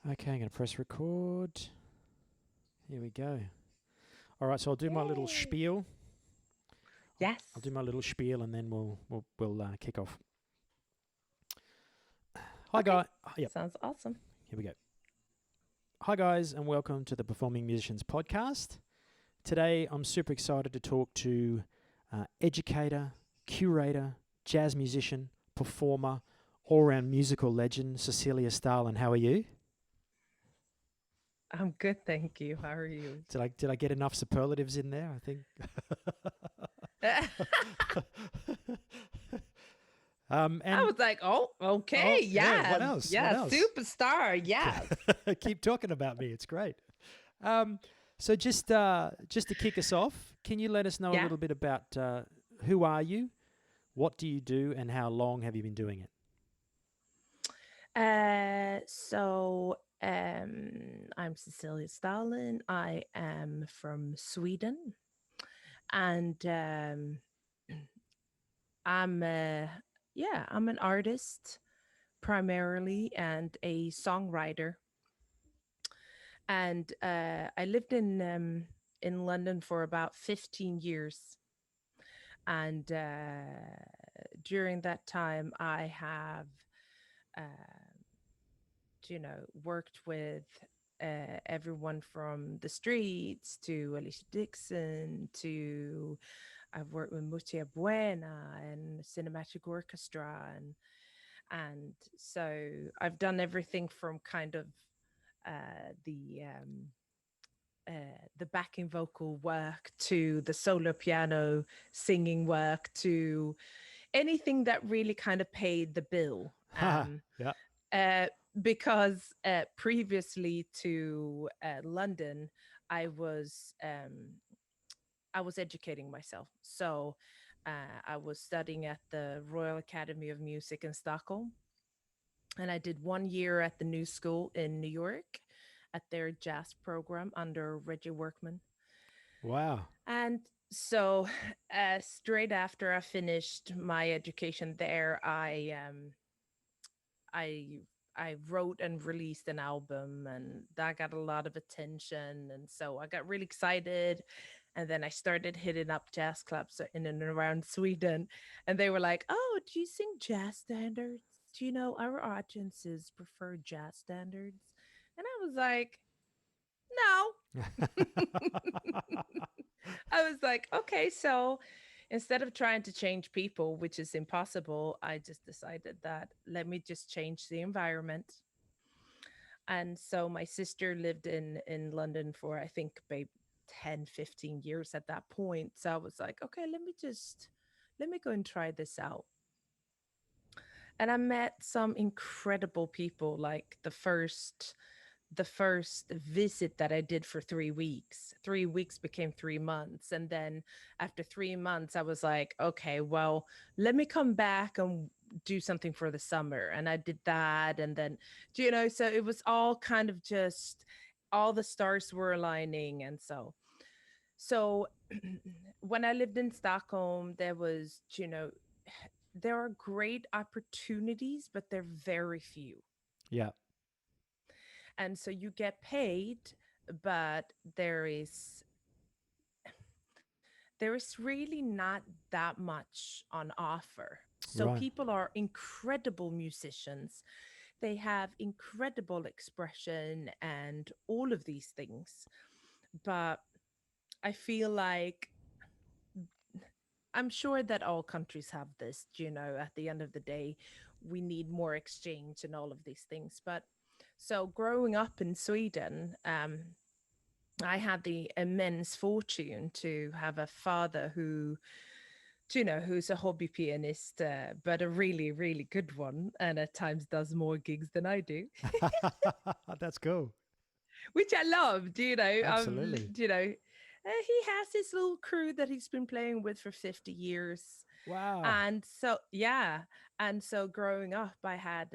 Okay, I'm going to press record. Here we go. All right, so I'll do my little Yay. spiel. Yes. I'll do my little spiel, and then we'll kick off. Hi, Okay. guys. Yep. Sounds awesome. Here we go. Hi, guys, and welcome to the Performing Musicians podcast. Today, I'm super excited to talk to educator, curator, jazz musician, performer, all-round musical legend Cecilia Stalin. How are you? I'm good, thank you. How are you? Did I get enough superlatives in there? I think. I And was like, oh, okay, oh yeah, what yeah, else? What yeah, else? superstar, yes. Keep talking about me. It's great. Um, so just to kick us off, can you let us know a Yeah. little bit about who are you, what do you do, and how long have you been doing it? I'm Cecilia Stalin. I am from Sweden, and I'm I'm an artist primarily and a songwriter. And I lived in London for about 15 years. And during that time, I have, uh, worked with everyone from the streets to Alicia Dixon to I've worked with Mutia Buena and Cinematic Orchestra and so I've done everything from kind of uh, the um, the backing vocal work to the solo piano singing work to anything that really kind of paid the bill. Ha! Yeah. Uh, because previously to London, I was um, I was educating myself. So I was studying at the Royal Academy of Music in Stockholm, and I did 1 year at the New School in New York at their jazz program under Reggie Workman. Wow. And so, straight after I finished my education there, I I wrote and released an album, and that got a lot of attention. And so I got really excited. And then I started hitting up jazz clubs in and around Sweden, and they were like, "Oh, do you sing jazz standards? Do you know our audiences prefer jazz standards?" And I was like, "No." I was like, okay, so instead of trying to change people, which is impossible, I just decided that let me just change the environment. And so my sister lived in London for I think babe 10, 15 years at that point. So I was like, okay, let me go and try this out. And I met some incredible people like the first visit that I did for 3 weeks. 3 weeks became 3 months. And then after 3 months, I was like, okay, well, let me come back and do something for the summer. And I did that. And then, so it was all kind of just all the stars were aligning. And so when I lived in Stockholm, there are great opportunities, but they're very few. Yeah. And so you get paid, but there is really not that much on offer. So Right. people are incredible musicians, they have incredible expression and all of these things, but I feel like I'm sure that all countries have this, at the end of the day, we need more exchange and all of these things. But so growing up in Sweden, I had the immense fortune to have a father who's a hobby pianist, but a really, really good one, and at times does more gigs than I do, That's cool. which I loved. Absolutely. He has his little crew that he's been playing with for 50 years. Wow. And so, yeah. And so growing up, I had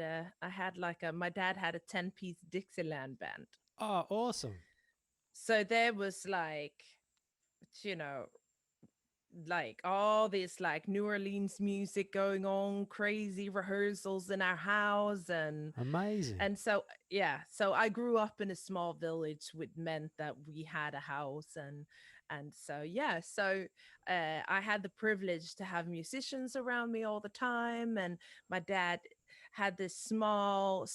like my dad had a 10-piece Dixieland band. Oh, awesome. So there was like, you know, like all this like New Orleans music going on, crazy rehearsals in our house, Amazing. and so yeah, so I grew up in a small village, which meant that we had a house, and so yeah, so I had the privilege to have musicians around me all the time, and my dad had this small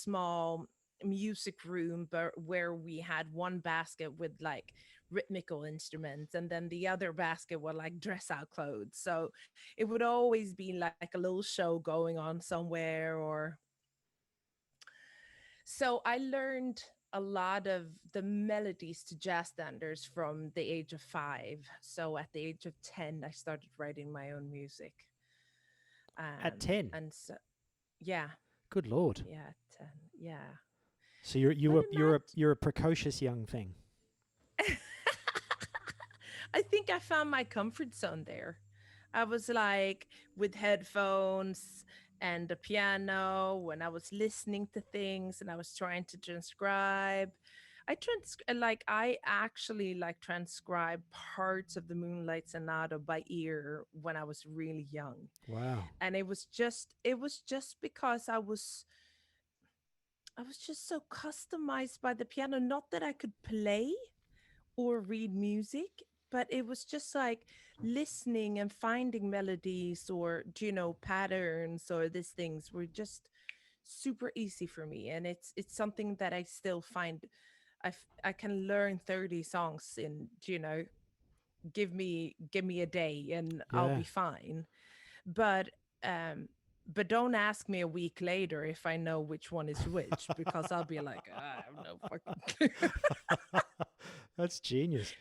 music room where we had one basket with like rhythmical instruments, and then the other basket were like dress out clothes. So it would always be like a little show going on somewhere. Or so I learned a lot of the melodies to jazz standards from the age of 5. So at the age of 10, I started writing my own music. At 10. And so, yeah, Good Lord. yeah, 10, yeah. So you But were you're a precocious young thing. I think I found my comfort zone there. I was like with headphones and the piano when I was listening to things and I was trying to transcribe. I actually like transcribed parts of the Moonlight Sonata by ear when I was really young. Wow. And it was just because I was just so customized by the piano, not that I could play or read music, but it was just like listening and finding melodies or patterns or these things were just super easy for me, and it's something that I still find. I can learn 30 songs in, give me a day and I'll Yeah. be fine. But um but don't ask me a week later if I know which one is which, because I'll be like, I have no fucking clue. That's genius.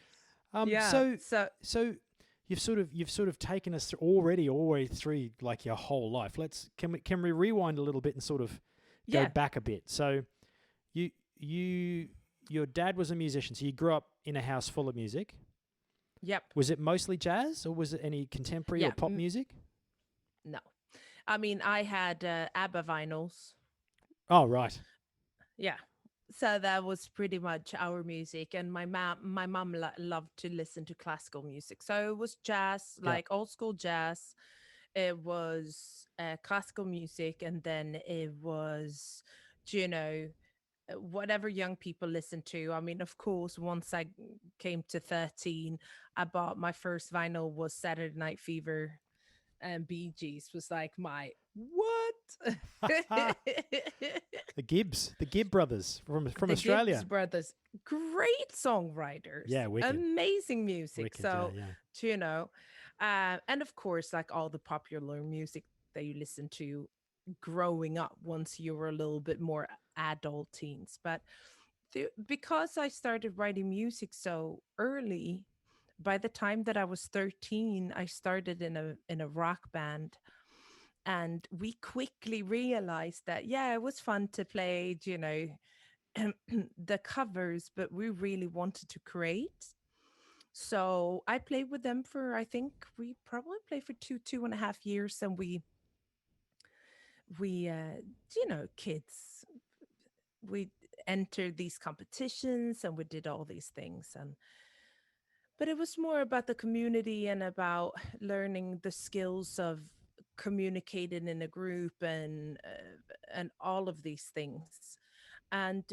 Yeah, So so so you've sort of taken us through already all the way through like your whole life. Can we rewind a little bit and sort of go yeah. back a bit? So you you your dad was a musician, so you grew up in a house full of music. Yep. Was it mostly jazz or was it any contemporary or Yeah. pop music? No. I mean, I had ABBA vinyls. Oh, right. Yeah. So that was pretty much our music, and my mom loved to listen to classical music. So it was jazz, Yeah. like old school jazz. It was classical music, and then it was, you know, whatever young people listen to. I mean, of course, once I came to 13, I bought my first vinyl was Saturday Night Fever, and Bee Gees was like my what? The Gibb brothers from The Gibbs Australia. brothers, great songwriters, Yeah, wicked. amazing music. Wicked, yeah, So, yeah. you know, and of course, like all the popular music that you listen to growing up once you were a little bit more adult teens. But because I started writing music so early, by the time that I was 13, I started in a rock band, and we quickly realized that yeah, it was fun to play, the covers, but we really wanted to create. So I played with them for, I think we probably played for 2.5 years, and we kids, we entered these competitions and we did all these things. And but it was more about the community and about learning the skills of communicating in a group, and all of these things. And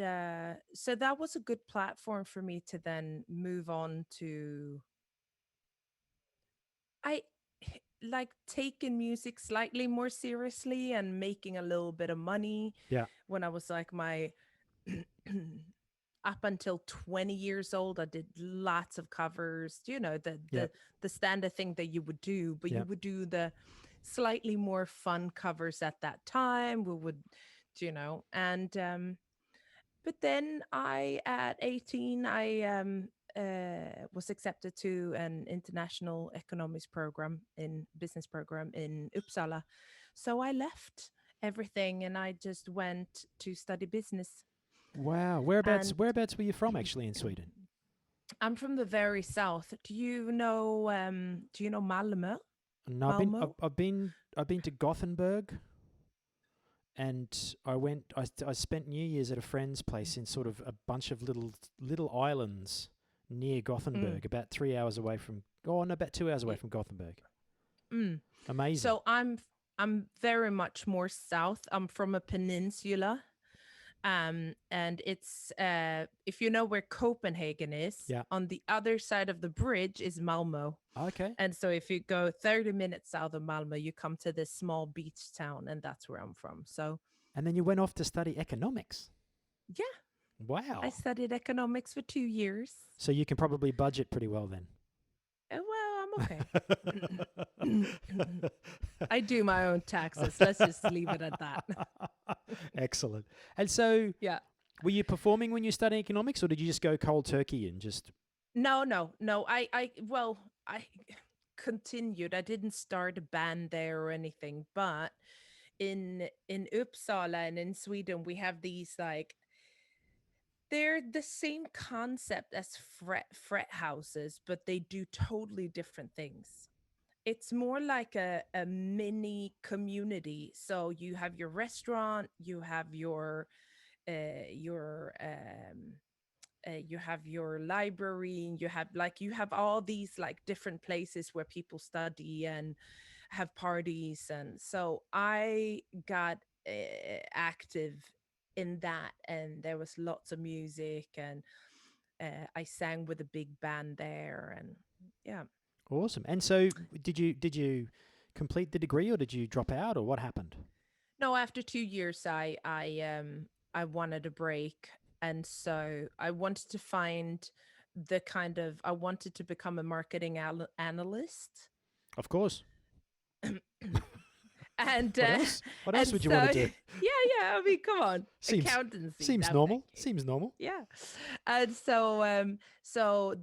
so that was a good platform for me to then move on to. I like taking music slightly more seriously and making a little bit of money Yeah. when I was like my up until 20 years old. I did lots of covers, the Yeah. the standard thing that you would do, but Yeah. you would do the slightly more fun covers at that time. We would, and but then at 18, I was accepted to an international economics program in business program in Uppsala. So I left everything and I just went to study business. Wow. Whereabouts And whereabouts were you from actually in Sweden? I'm from the very south. Do you know Malmö? No, Malmö? I've been to Gothenburg, and I spent New Year's at a friend's place in sort of a bunch of little islands near Mm. Gothenburg, about 3 hours away from. Oh no, about 2 hours away y- from Gothenburg. Mm. Amazing. So I'm very much more south. I'm from a peninsula. And it's if you know where Copenhagen is, Yeah. on the other side of the bridge is Malmo. Okay. And so if you go 30 minutes south of Malmo, you come to this small beach town, and that's where I'm from. So And then you went off to study economics. yeah, I Wow. studied economics for 2 years. So you can probably budget pretty well then. Well, I'm okay. I do my own taxes. Let's just leave it at that. Excellent. And so, Yeah. were you performing when you studied economics, or did you just go cold turkey and just? No. Well, I continued. I didn't start a band there or anything, but in Uppsala and in Sweden, we have these like they're the same concept as fret houses, but they do totally different things. It's more like a mini community. So you have your restaurant, you have you have your library, and you have all these like different places where people study and have parties. And so I got active in that, and there was lots of music, and I sang with a big band there. And yeah. Awesome. And so, did you complete the degree, or did you drop out, or what happened? No, after 2 years, I wanted a break, and so I wanted to find the kind of I wanted to become a marketing analyst. Of course. and What else? What else and would you so want to do? yeah, I mean, come on, Seems accountancy, seems that thing. normal. Seems normal. Yeah. And so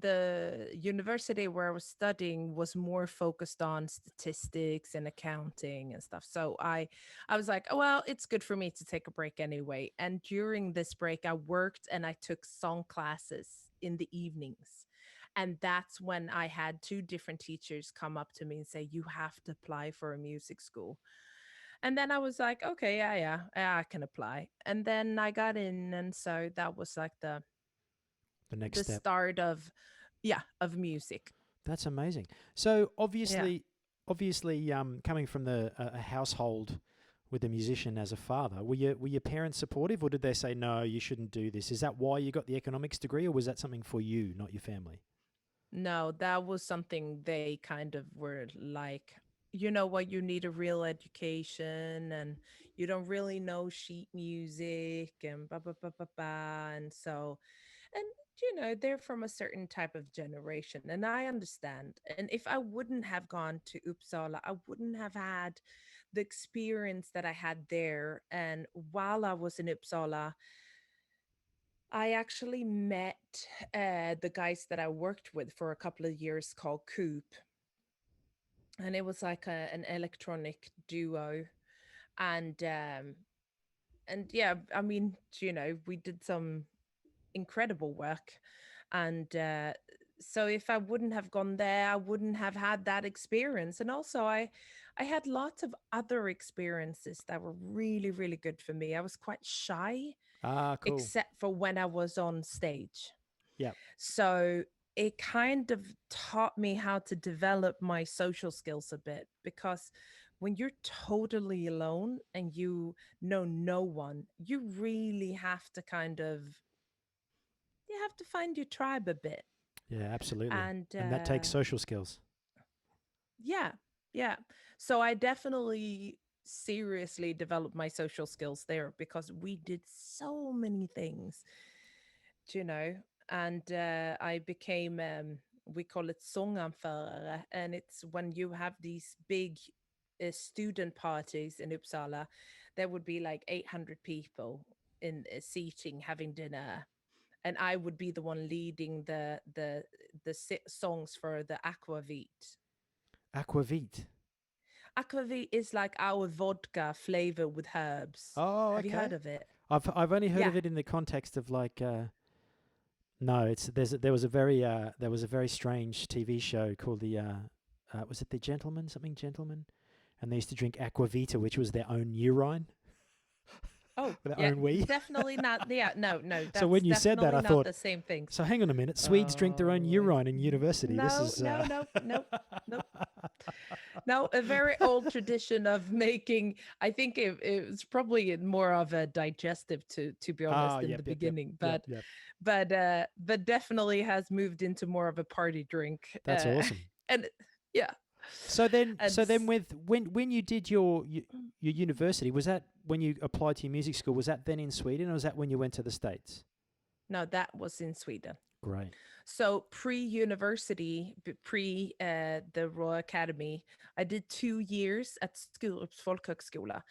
the university where I was studying was more focused on statistics and accounting and stuff. So I was like, oh, well, it's good for me to take a break anyway. And during this break, I worked and I took song classes in the evenings. And that's when I had two different teachers come up to me and say, you have to apply for a music school. And then I was like, okay, yeah, I can apply. And then I got in, and so that was like The next the step. start of yeah, of music. That's amazing. So Yeah. obviously, coming from a household with a musician as a father, were your parents supportive, or did they say no, you shouldn't do this? Is that why you got the economics degree, or was that something for you, not your family? No, that was something they kind of were like, you know what, you need a real education, and you don't really know sheet music and blah blah blah blah blah. And so, and they're from a certain type of generation, and I understand. And if I wouldn't have gone to Uppsala, I wouldn't have had the experience that I had there. And while I was in Uppsala, I actually met the guys that I worked with for a couple of years called Coop, and it was like an electronic duo. And yeah, I mean, we did some incredible work. And so if I wouldn't have gone there, I wouldn't have had that experience. And also, I had lots of other experiences that were really, really good for me. I was quite shy, Ah, cool. except for when I was on stage. Yeah, So it kind of taught me how to develop my social skills a bit, because when you're totally alone and you know no one, you really have to find your tribe a bit. yeah, absolutely. And And that takes social skills. yeah, yeah. So I definitely seriously developed my social skills there, because we did so many things, you know, and I became, we call it sånganförare, and it's when you have these big student parties in Uppsala. There would be like 800 people in seating having dinner, and I would be the one leading the songs for the aquavit. Aquavit. Aquavit is like our vodka flavor with herbs. Oh, Have you heard okay. of it? I've only heard Yeah. of it in the context of like no, there was a very strange TV show called the was it the Gentleman, something Gentleman, and they used to drink aquavita, which was their own urine. Oh, with our yeah, own we. definitely not. Yeah, no, no, So that's when you said that, definitely I not thought, the same things. so hang on a minute, Swedes drink their own Oh, urine in university. This no, is no, no, no, no. Now, a very old tradition of making, I think it was probably more of a digestive to be honest in yep, the yep, yep, beginning, yep, yep. but definitely has moved into more of a party drink. That's awesome. And yeah, and So then, with when you did your university, was that when you applied to your music school? Was that then in Sweden, or was that when you went to the States? no, that was in Sweden. Great. So pre-university, the Royal Academy, I did 2 years at Skurups folkhögskola.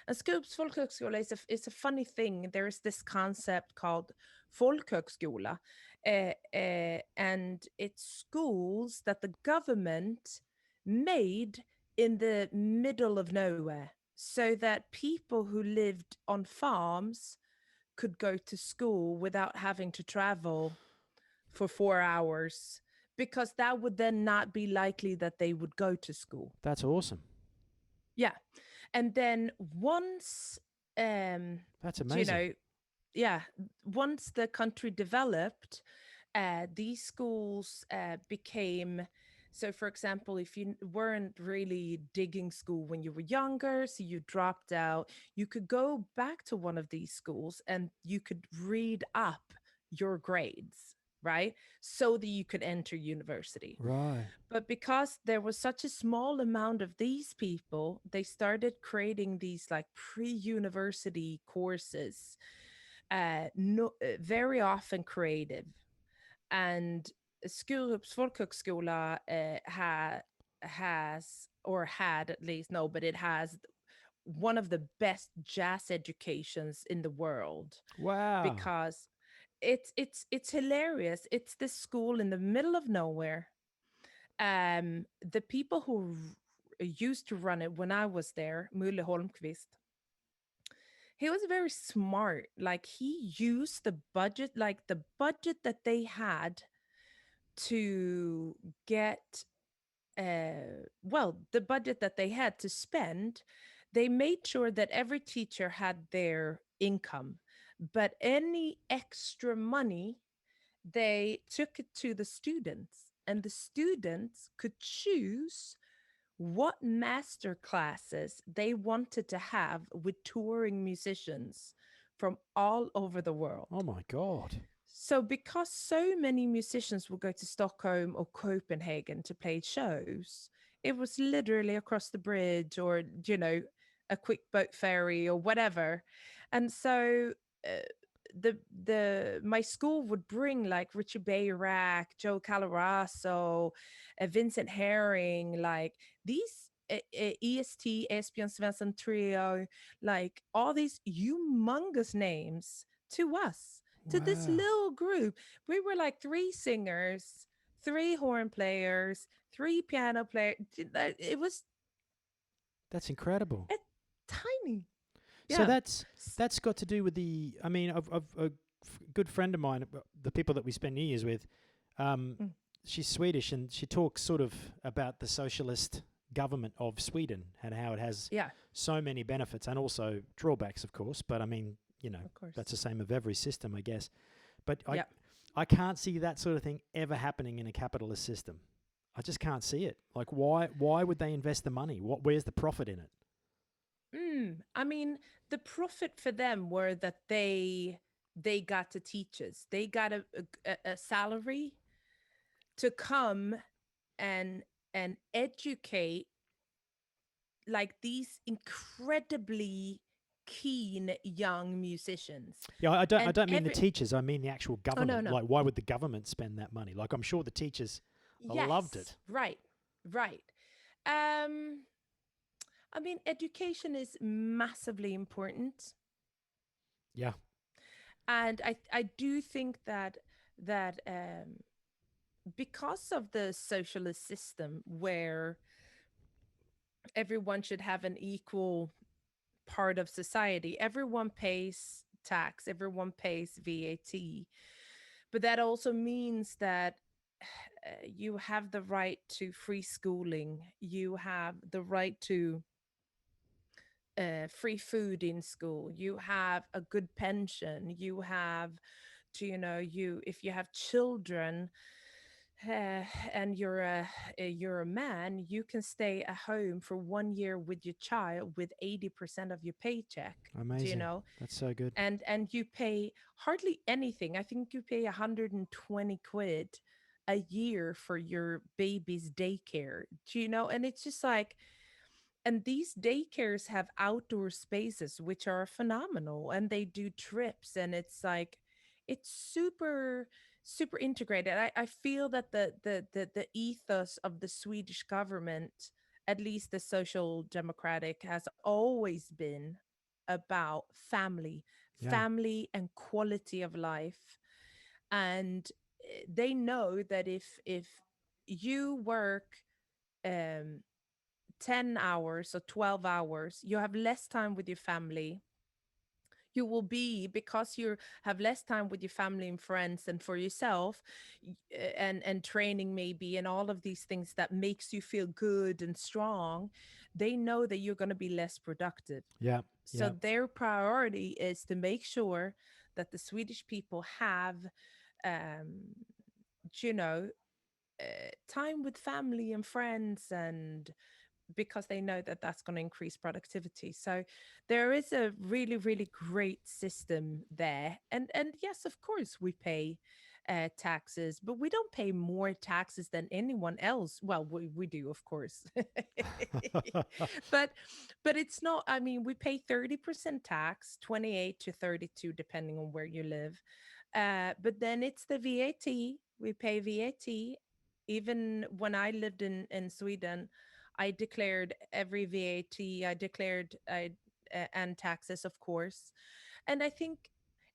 And Skurups folkhögskola is a funny thing. There is this concept called folkhögskola, and it's schools that the government made in the middle of nowhere, so that people who lived on farms could go to school without having to travel for 4 hours, because that would then not be likely that they would go to school. That's awesome. Yeah. And then once, um, That's you amazing. know, yeah, once the country developed, these schools became. So, for example, if you weren't really digging school when you were younger, so you dropped out, you could go back to one of these schools and you could read up your grades, right? So that you could enter university. Right. But because there was such a small amount of these people, they started creating these like pre-university courses, no, very often creative. And Skurups folkhögskola has, or had at least, no, but it has one of the best jazz educations in the world, Wow. because it's hilarious. It's this school in the middle of nowhere. The people who used to run it when I was there, Mulle Holmqvist, he was very smart. Like, he used the budget, like the budget that they had to get, well, the budget that they had to spend, they made sure that every teacher had their income, but any extra money, they took it to the students, and the students could choose what master classes they wanted to have with touring musicians from all over the Oh world. my God. So, because so many musicians would go to Stockholm or Copenhagen to play shows, it was literally across the bridge, or, a quick boat ferry or whatever. And so, uh, the my school would bring like Richie Bayrack, Joe Calaraso, Vincent Herring, like these EST, Esbjörn Svensson Trio, like all these humongous names to us, to this Wow. little group. We were like three singers, three horn players, three piano players. It was That's incredible. a tiny, So yeah. that's got to do with the. I mean, a good friend of mine, the people that we spend New Year's with, um, Mm, she's Swedish, and she talks sort of about the socialist government of Sweden and how it has yeah, so many benefits and also drawbacks, of course. But I mean, of course. that's the same of every system, I guess. But Yeah. I can't see that sort of thing ever happening in a capitalist system. I just can't see it. Like, why would they invest the money? Where's the profit in it? I mean, the profit for them were that they got to teach us. They got a salary to come and educate like these incredibly keen young musicians. Yeah, I And don't mean the every teachers. I mean the actual oh, no, government. no. Like, why would the government spend that money? Like, I'm sure the teachers loved Yes, it. right. Right. Um I mean, education is massively important, Yeah, and I do think that because of the socialist system where everyone should have an equal part of society, everyone pays tax, everyone pays VAT, but that also means that you have the right to free schooling, you have the right free food in school, you have a good pension, you have to, you, if you have children, and you're a man, you can stay at home for 1 year with your child with 80% of your paycheck. Do you Amazing. know? That's so good. And you pay hardly anything. I think you pay 120 quid a year for your baby's daycare. Do you know? And it's just like, and these daycares have outdoor spaces which are phenomenal, and they do trips, and it's like, it's super integrated. I feel that the ethos of the Swedish government, at least the social democratic, has always been about family, Yeah. and quality of life. And they know that if you work um 10 hours or 12 hours, you have less time with your family. You will be, because you have less time with your family and friends and for yourself, and training maybe, and all of these things that makes you feel good and strong, they know that you're going to be less productive. Yeah. So Yeah. their priority is to make sure that the Swedish people have, um you know time with family and friends, and because they know that that's going to increase productivity. So there is a really great system there. And yes, of course we pay taxes, but we don't pay more taxes than anyone else. Well, we do, of course. but but it's not, I mean, we pay 30% tax, 28 to 32 depending on where you live. But then it's the VAT. We pay VAT. Even when I lived in Sweden, I declared every VAT. I declared and taxes, of course. And I think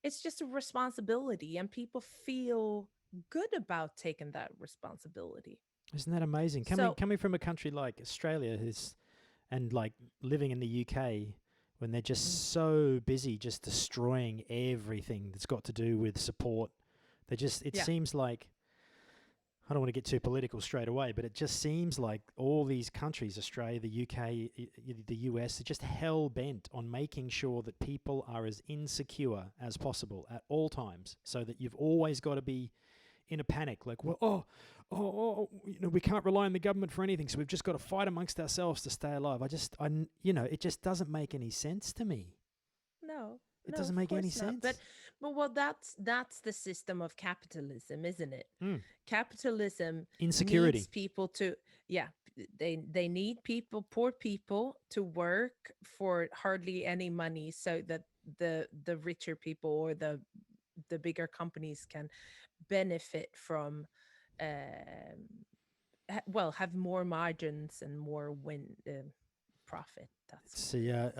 it's just a responsibility, and people feel good about taking that responsibility. Isn't that amazing? Coming So, coming from a country like Australia, who's and like living in the UK, when they're mm, just so busy just destroying everything that's got to do with support. They just, it yeah, seems like, I don't want to get too political straight away, but it just seems like all these countries, Australia, the UK, the US, are just hell bent on making sure that people are as insecure as possible at all times, so that you've always got to be in a panic, like, well, we can't rely on the government for anything, so we've just got to fight amongst ourselves to stay alive. It just doesn't make any sense to me. no, It no, doesn't of make any course not. But sense. well, that's the system of capitalism, isn't it? Mm. Capitalism needs Insecurity. people to, yeah, they need people, poor people, to work for hardly any money, so that the richer people, or the bigger companies, can benefit from, um well, have more margins and more profit. That's what See, it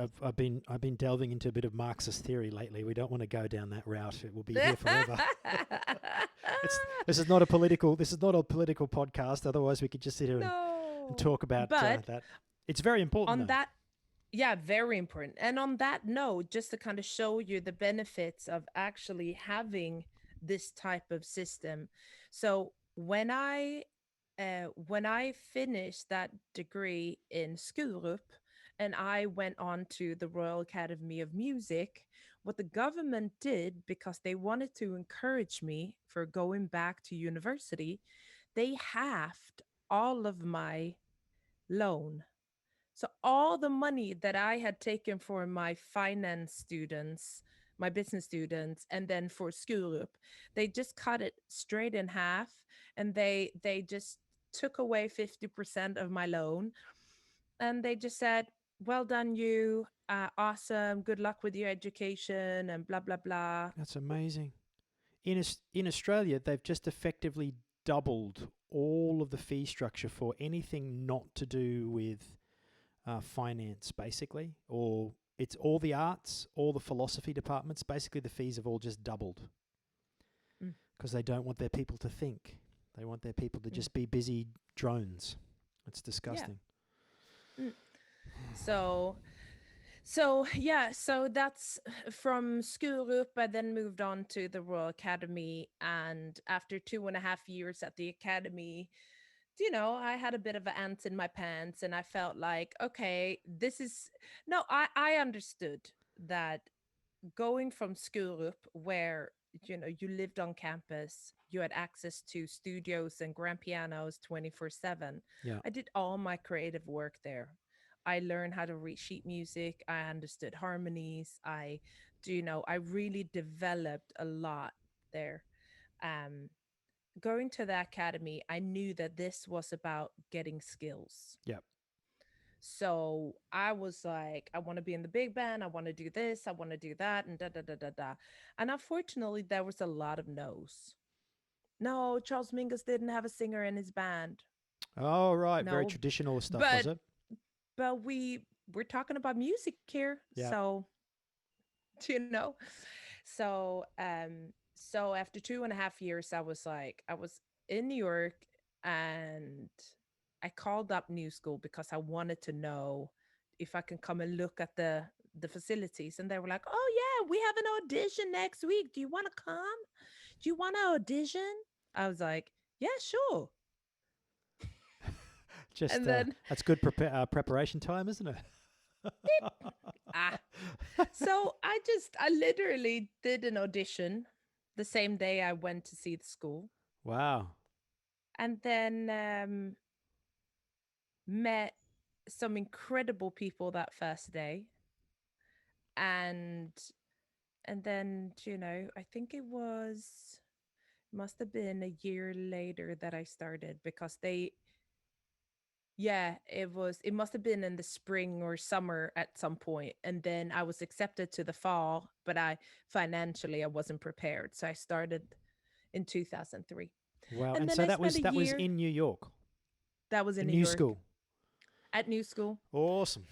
I've been delving into a bit of Marxist theory lately. We don't want to go down that route. It will be is. here forever. This is not a political podcast. Otherwise, we could just sit here and No. talk about But that. It's very important, on though. that, yeah, very important. And on that note, just to kind of show you the benefits of actually having this type of system. So when I finished that degree in Skurup, and I went on to the Royal Academy of Music, what the government did, because they wanted to encourage me for going back to university, they halved all of my loan. So all the money that I had taken for my finance students, my business students, and then for Skurup, they just cut it straight in half, and they just took away 50% of my loan, and they just said, "Well done, you. Awesome. Good luck with your education," and blah blah blah. That's amazing. In Australia, they've just effectively doubled all of the fee structure for anything not to do with finance, basically, or it's all the arts, all the philosophy departments. Basically, the fees have all just doubled Mm, because they don't want their people to think. They want their people to mm. just be busy drones. It's Yeah. disgusting. Mm. So So yeah, so that's from Skurup. I then moved on to the Royal Academy, and after 2.5 years at the academy, I had a bit of an ant in my pants, and I felt like, okay, this is no, I understood that going from Skurup, where you lived on campus, you had access to studios and grand pianos 24/7. Yeah. I did all my creative work there. I learned how to read sheet music. I understood harmonies. I really developed a lot there. Um, Going to the academy, I knew that this was about getting skills. Yeah. So I was like, I want to be in the big band. I want to do this. I want to do that. And da da da da da. And unfortunately, there was a lot of no's. No, Charles Mingus didn't have a singer in his band. Oh, right. Very No, traditional stuff, was but it? we're talking about music here, Yeah. so you know. So after 2.5 years, I was in New York, and I called up New School because I wanted to know if I can come and look at the facilities. And they were like, "Oh yeah, we have an audition next week. Do you want to come? Do you want to audition?" I was like, "Yeah, sure." Just And then that's good preparation time, isn't it? ah, so I literally did an audition the same day I went to see the school, Wow. and then met some incredible people that first day. And and then I think it must have been a year later that I started, because they yeah, it must have been in the spring or summer at some point, and then I was accepted to the fall, but I wasn't prepared, so I started in 2003. Wow. And And then so I that spent was a that was year in New York, that was in in New New York School. at New School. Awesome.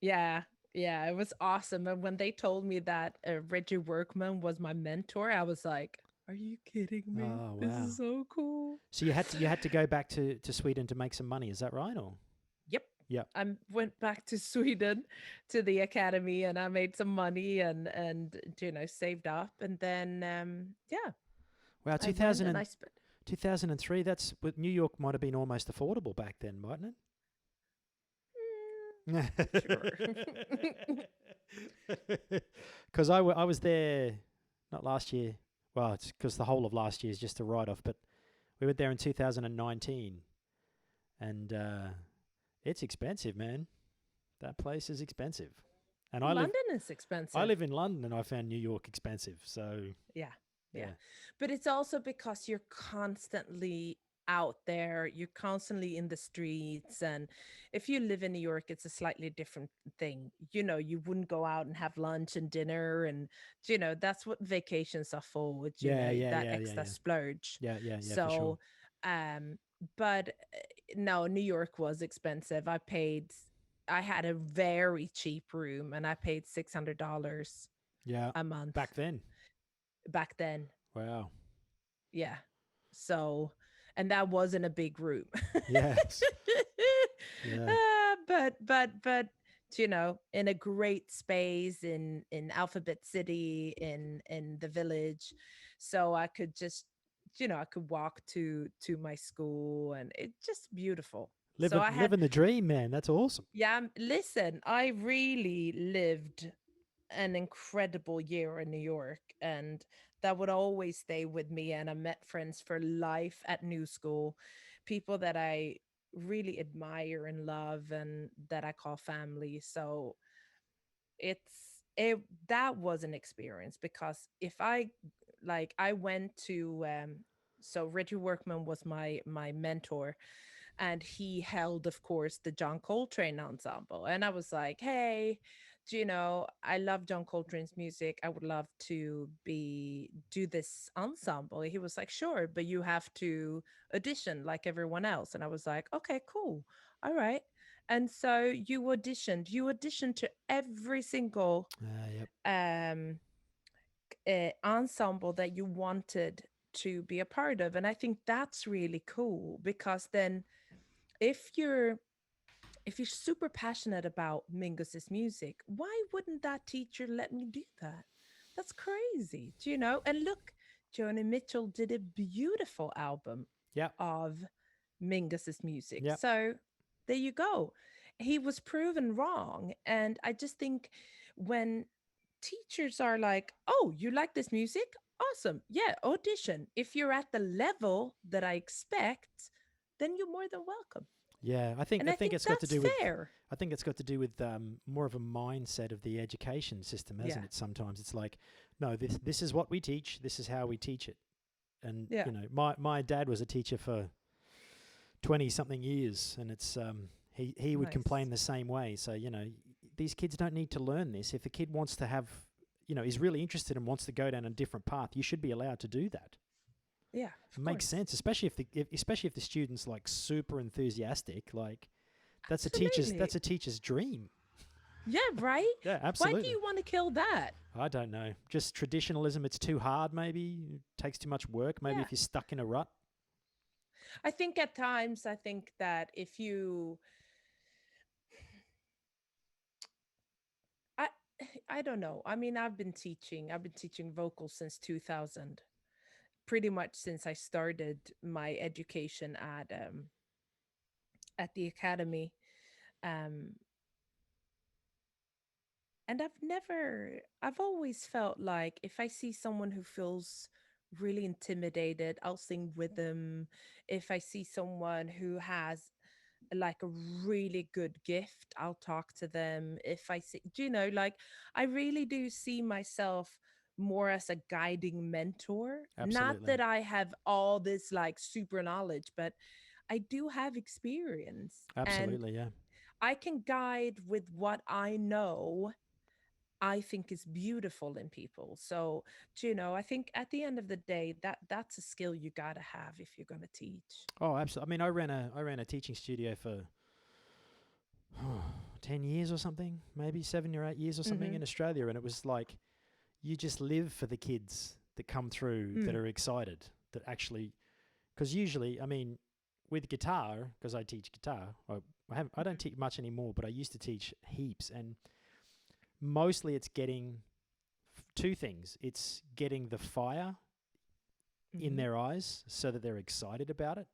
Yeah, yeah, it was awesome. And when they told me that Reggie Workman was my mentor, I was like, "Are you kidding me? Oh, This wow. is so cool." So you had to go back to Sweden to make some money. Is that right? Or Yep. yeah. I went back to Sweden to the academy, and I made some money, and saved up, and then yeah, Wow. I went and I spent 2003. That's with New York might have been almost affordable back then, mightn't sure. it? Because I was there not last year. Well, it's because the whole of last year is just a write off. But we were there in 2019, and it's expensive, man. That place is expensive. And London is I expensive. live in London, and I found New York expensive. So Yeah. Yeah. yeah, But it's also because you're constantly out there, you're constantly in the streets. And if you live in New York, it's a slightly different thing. You wouldn't go out and have lunch and dinner. And, that's what vacations are for, that extra yeah, splurge. yeah, for sure. So, um, but no, New York was expensive. I had a very cheap room, and I paid $600 Yeah, a month back then. back then. Wow. Yeah. So, and that wasn't a big room. Yes. Yeah. But in a great space in Alphabet City, in the Village, so I could just I could walk to my school, and it's just beautiful. So I had Living the dream, man. That's awesome. yeah, listen, I really lived an incredible year in New York, and that would always stay with me. And I met friends for life at New School, people that I really admire and love, and that I call family. So it that was an experience, because if I went to so Reggie Workman was my mentor, and he held, of course, the John Coltrane ensemble. And I was like, "Hey, I love John Coltrane's music. I would love to be do this ensemble." He was like, "Sure, but you have to audition like everyone else." And I was like, "Okay, cool. All right." And so you auditioned to every single Yep. um ensemble that you wanted to be a part of. And I think that's really cool, because then if you're if you're super passionate about Mingus's music, why wouldn't that teacher let me do that? That's crazy, And look, Joni Mitchell did a beautiful album Yep. of Mingus's music. Yep. So there you go. He was proven wrong. And I just think when teachers are like, oh, you like this music? Awesome. Yeah, audition. If you're at the level that I expect, then you're more than welcome. Yeah, And I I think think it's got to that's do with fair. more of a mindset of the education system, hasn't Yeah. it? Sometimes it's like, no, this is what we teach. This is how we teach it. And Yeah. my dad was a teacher for 20 something years, and it's he would Nice. complain the same way. So these kids don't need to learn this. If a kid wants to have, is really interested and wants to go down a different path, you should be allowed to do that. Yeah, It of makes course. sense, especially if the student's like super enthusiastic. Like that's Absolutely. a teacher's dream. Yeah, right? Yeah, Why do absolutely. you want to kill that? I don't know. Just traditionalism. It's too hard. Maybe it takes too much work. Maybe Yeah. if you're stuck in a rut. I think at times, I think that if you, I, I don't know. I mean, I've been teaching vocals since 2000, pretty much since I started my education at the academy. Um, and I've always felt like if I see someone who feels really intimidated, I'll sing with them. If I see someone who has like a really good gift, I'll talk to them. If I see, do you know, like I really do see myself more as a guiding mentor. Not Absolutely. that I have all this like super knowledge, but I do have experience and Absolutely. Yeah. I can guide with what I know I think is beautiful in people. So, I think at the end of the day, that's a skill you gotta have if you're gonna teach. Oh, absolutely. I mean, I ran a teaching studio for 10 years or something, maybe 7 or 8 years or something Mm-hmm. in Australia, and it was like you just live for the kids that come through that Mm. are excited that actually because usually, I mean, with guitar, because I teach guitar, I don't teach much anymore, but I used to teach heaps, and mostly it's getting two things. It's getting the fire in Mm-hmm. their eyes so that they're excited about it,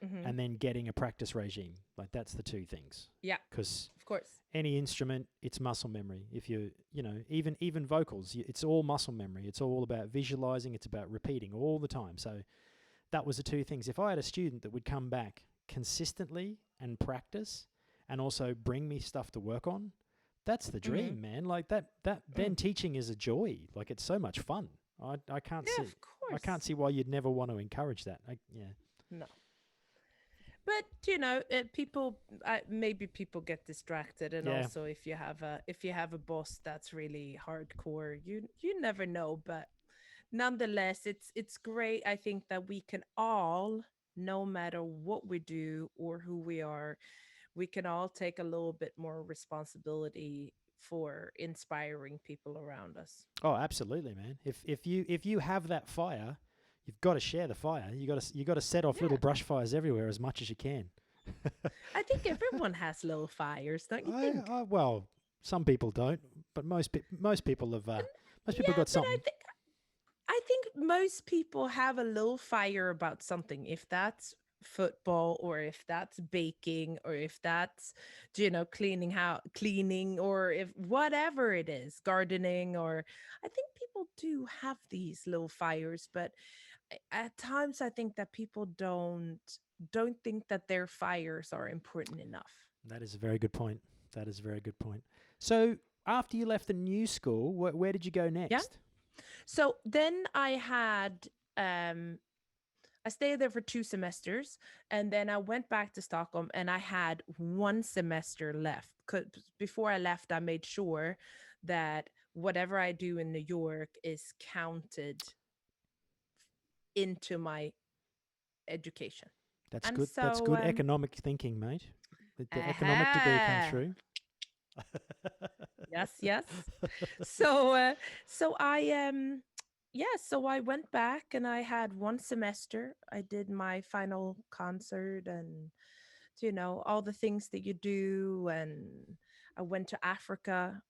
Mm-hmm. and then getting a practice regime. Like that's the two things. Yeah, Because of course. any instrument, it's muscle memory. If even vocals, it's all muscle memory. It's all about visualizing. It's about repeating all the time. So that was the two things. If I had a student that would come back consistently and practice and also bring me stuff to work on, that's the Mm-hmm. dream, man. Like that Mm. then teaching is a joy. Like it's so much fun. I can't Yeah, see of course. why you'd never want to encourage that. Yeah. No. But people maybe people get distracted, and Yeah. also if you have a boss that's really hardcore, you never know. But nonetheless, it's great. I think that we can all, no matter what we do or who we are, we can all take a little bit more responsibility for inspiring people around us. Oh, absolutely, man. If you have that fire, you've got to share the fire. You got to set off little Yeah, brush fires everywhere as much as you can. I think everyone has little fires, don't you think? Well, some people don't, but most people Yeah, got but something. I think most people have a little fire about something. If that's football, or if that's baking, or if that's cleaning, or if whatever it is, gardening, or I think people do have these little fires, but at times I think that people don't think that their fires are important enough. That is a very good point. That is a very good point. So after you left the new school, where did you go Yeah. next? So then I stayed there for 2 semesters, and then I went back to Stockholm, and I had 1 semester left. 'Cause before I left, I made sure that whatever I do in New York is counted into my education. That's And good. That's so, good economic thinking, mate. The economic degree came aha, through. yes, yes. So, yeah, so I went back and I had 1 semester. I did my final concert and all the things that you do. And I went to Africa,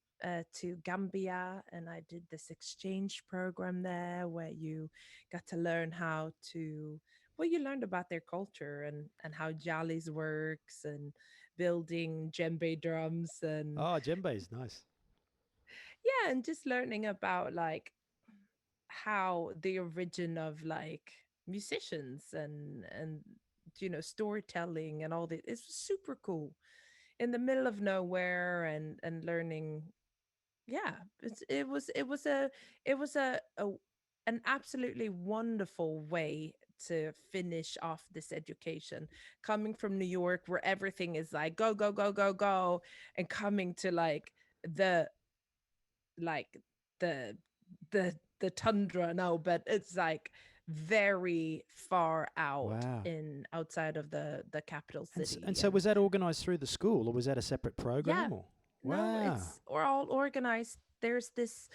to Gambia, and I did this exchange program there where you got to learn how to well, you learned about their culture and how jalis works and building djembe drums and Oh, djembe is nice. yeah, and just learning about like how the origin of like musicians and storytelling and all that is super cool in the middle of nowhere and learning. Yeah, it was a an absolutely wonderful way to finish off this education, coming from New York where everything is like go go go go go, and coming to the like the the tundra. No, but it's like very far out Wow. in outside of the capital And city. so And was that organised through the school, or was that a separate yeah, program? Or no, wow, it's we're all organized. There's this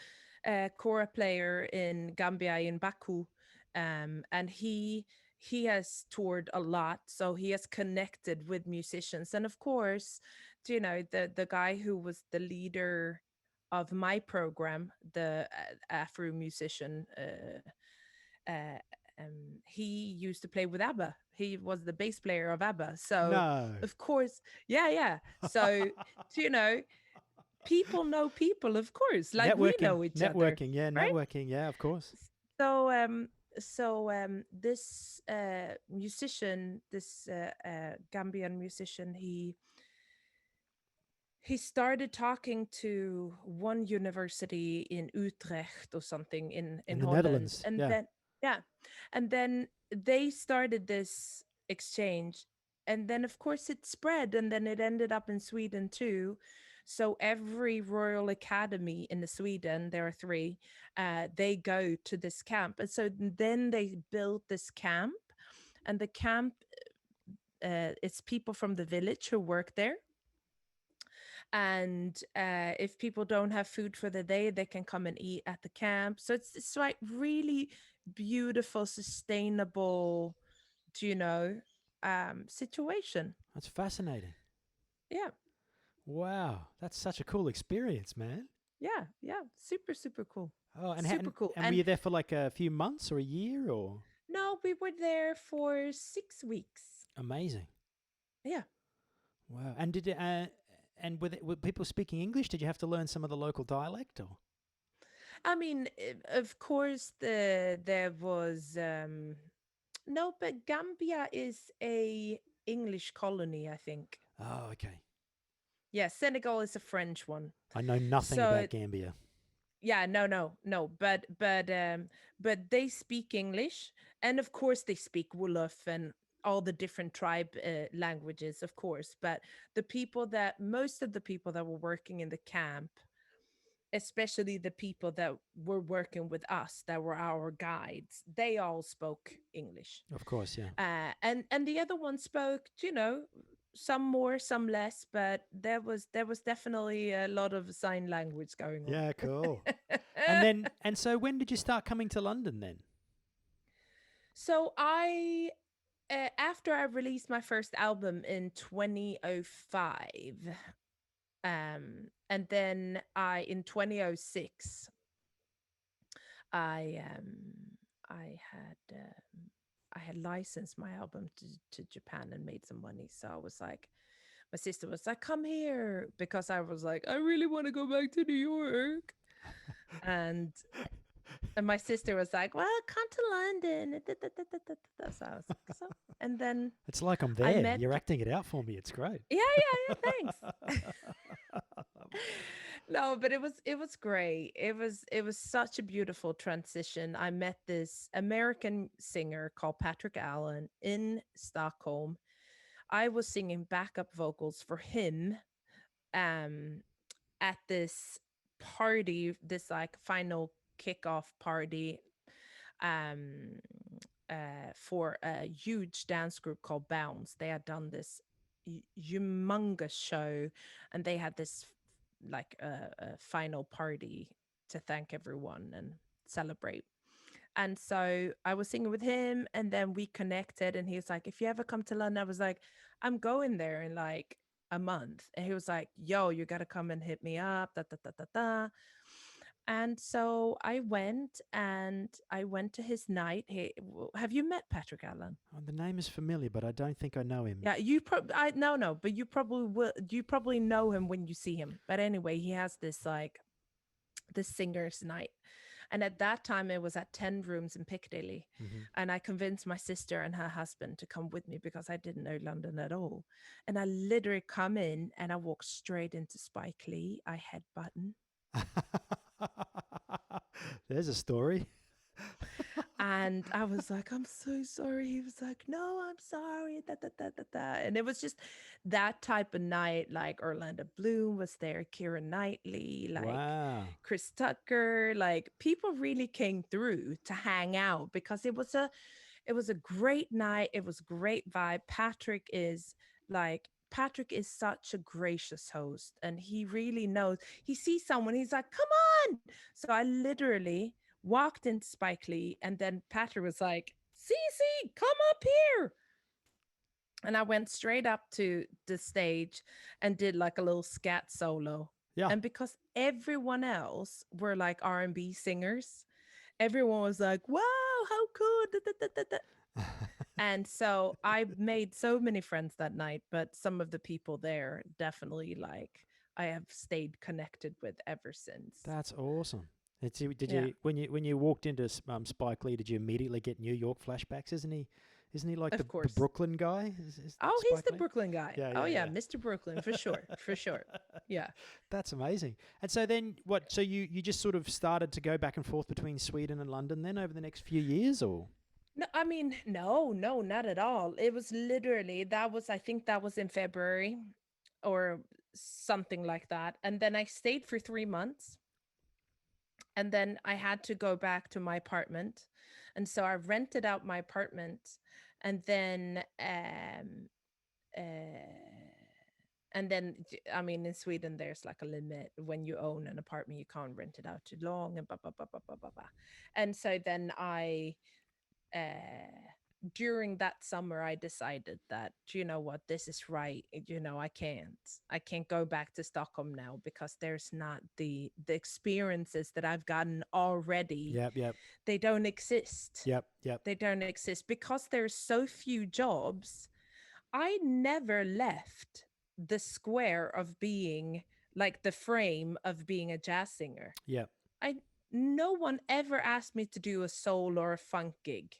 kora player in Gambia, in Baku, and he has toured a lot, so he has connected with musicians. And of course, the guy who was the leader of my program, the Afro musician, he used to play with ABBA. He was the bass player of ABBA. So no. of course, yeah, yeah. So you know, people know people, of course, like we Networking, know each other, networking, yeah, right? networking, yeah, of course. So this musician, this Gambian musician, he started talking to one university in Utrecht or something in In the Holland, Netherlands, and yeah, then yeah, and then they started this exchange, and then of course it spread, and then it ended up in Sweden too. So every Royal Academy in the Sweden, there are three, they go to this camp, and so then they built this camp, and the camp, it's people from the village who work there, and if people don't have food for the day, they can come and eat at the camp. So it's like really beautiful, sustainable, you know situation. that's fascinating. Yeah, Wow, that's such a cool experience, man. yeah, yeah, super super cool, Oh, super cool. and were And you there for like a few months or a year or no, we were there for 6 weeks. amazing? Yeah, Wow, and were people speaking English? Did you have to learn some of the local dialect or? I mean, of course, there was no, but Gambia is a English colony, I think. Oh, okay. Yeah, Senegal is a French one. I know nothing So about Gambia. yeah, no, no, no, but they speak English, and of course they speak Wolof and all the different tribe languages, of course. But most of the people that were working in the camp, especially the people that were working with us, that were our guides, they all spoke English. Of course, yeah. And the other one spoke, some more, some less, but there was definitely a lot of sign language going on. Yeah, cool. And so when did you start coming to London then? So after I released my first album in 2005, and then in 2006, I I had I had licensed my album to Japan and made some money. So I was like, my sister was like, "Come here," because I was like, "I really want to go back to New York," and and my sister was like, "Well, come to London." So I was like, "So," and then It's like I'm I there. met. You're acting it out for me. It's great. Yeah, yeah, yeah. Thanks. No, but it was great. It was such a beautiful transition. I met this American singer called Patrick Allen in Stockholm. I was singing backup vocals for him um at this party, this like final kickoff party, um for a huge dance group called Bounce. They had done this humongous show, and they had this like a final party to thank everyone and celebrate. And so I was singing with him, and then we connected, and he was like, "If you ever come to London," I was like, "I'm going there in like a month." And he was like, "Yo, you got to come and hit me up, da da da da da." And so I went to his night. Have you met Patrick Allen? Oh, the name is familiar, but I don't think I know him. Yeah, you probably I no no, but you probably will. You probably know him when you see him. But anyway, he has this like this singers night, and at that time it was at 10 Rooms in Piccadilly, Hmm. and I convinced my sister and her husband to come with me because I didn't know London at all. And I literally come in and I walk straight into Spike Lee. I headbutton. There's a story. And I was like, I'm so sorry. He was like, no, I'm sorry. Da, da, da, da, da. And it was just that type of night. Like Orlando Bloom was there, Keira Knightley, like Wow. Chris Tucker. Like people really came through to hang out because it was a great night. It was a great vibe. Patrick is such a gracious host, and he really knows. He sees someone, he's like, come on. So I literally walked into Spike Lee, and then Patrick was like, Cece, come up here. And I went straight up to the stage and did like a little scat solo. Yeah. And because everyone else were like R&B singers, everyone was like, wow, how cool. Da, da, da, da, da. And so I made so many friends that night, but some of the people there definitely like I have stayed connected with ever since. That's awesome. Did Yeah, you when you walked into Spike Lee, did you immediately get New York flashbacks? Isn't he like of the course. Brooklyn guy? Is Oh, he's Spike the Lee? Brooklyn guy. Yeah, Oh yeah, yeah, yeah. Mr. Brooklyn for sure, for sure. Yeah. That's amazing. And so then what? So you just sort of started to go back and forth between Sweden and London then over the next few years, or? No, I mean, no, no, not at all. It was literally that was I think that was in February or something like that. And then I stayed for 3 months, and then I had to go back to my apartment. And so I rented out my apartment, and then uh I mean, in Sweden, there's like a limit when you own an apartment, you can't rent it out too long, and blah blah blah blah blah blah blah. And so then uh, during that summer, I decided that you know what, this is right. You know, I can't go back to Stockholm now because there's not the experiences that I've gotten already. Yep, yep, They don't exist. yep, yep. They don't exist because there's so few jobs. I never left the square of being like the frame of being a jazz singer. Yep. I No one ever asked me to do a soul or a funk gig,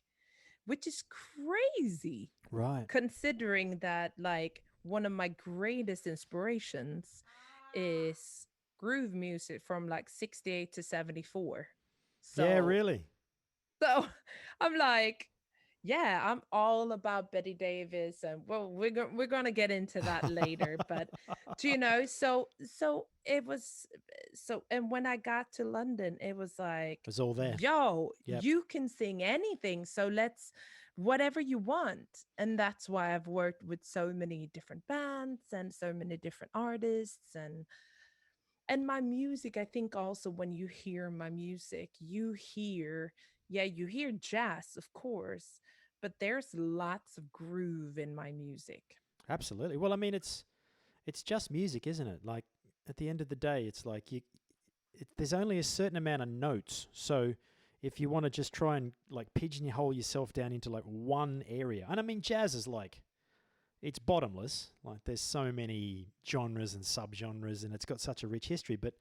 which is crazy Right. considering that like one of my greatest inspirations is groove music from like 68 to 74. Yeah, So really. so I'm like, yeah, I'm all about Betty Davis, and well, we're gonna get into that later. But do you know? So it was so, and when I got to London, it was like, It's all there. yo, Yep. you can sing anything, so let's whatever you want, and that's why I've worked with so many different bands and so many different artists, and my music, I think also when you hear my music, you hear, yeah, you hear jazz, of course, but there's lots of groove in my music. Absolutely. Well, I mean, it's just music, isn't it? Like at the end of the day, it's like there's only a certain amount of notes. So if you want to just try and like pigeonhole yourself down into like one area, and I mean, jazz is like it's bottomless. Like there's so many genres and subgenres, and it's got such a rich history. But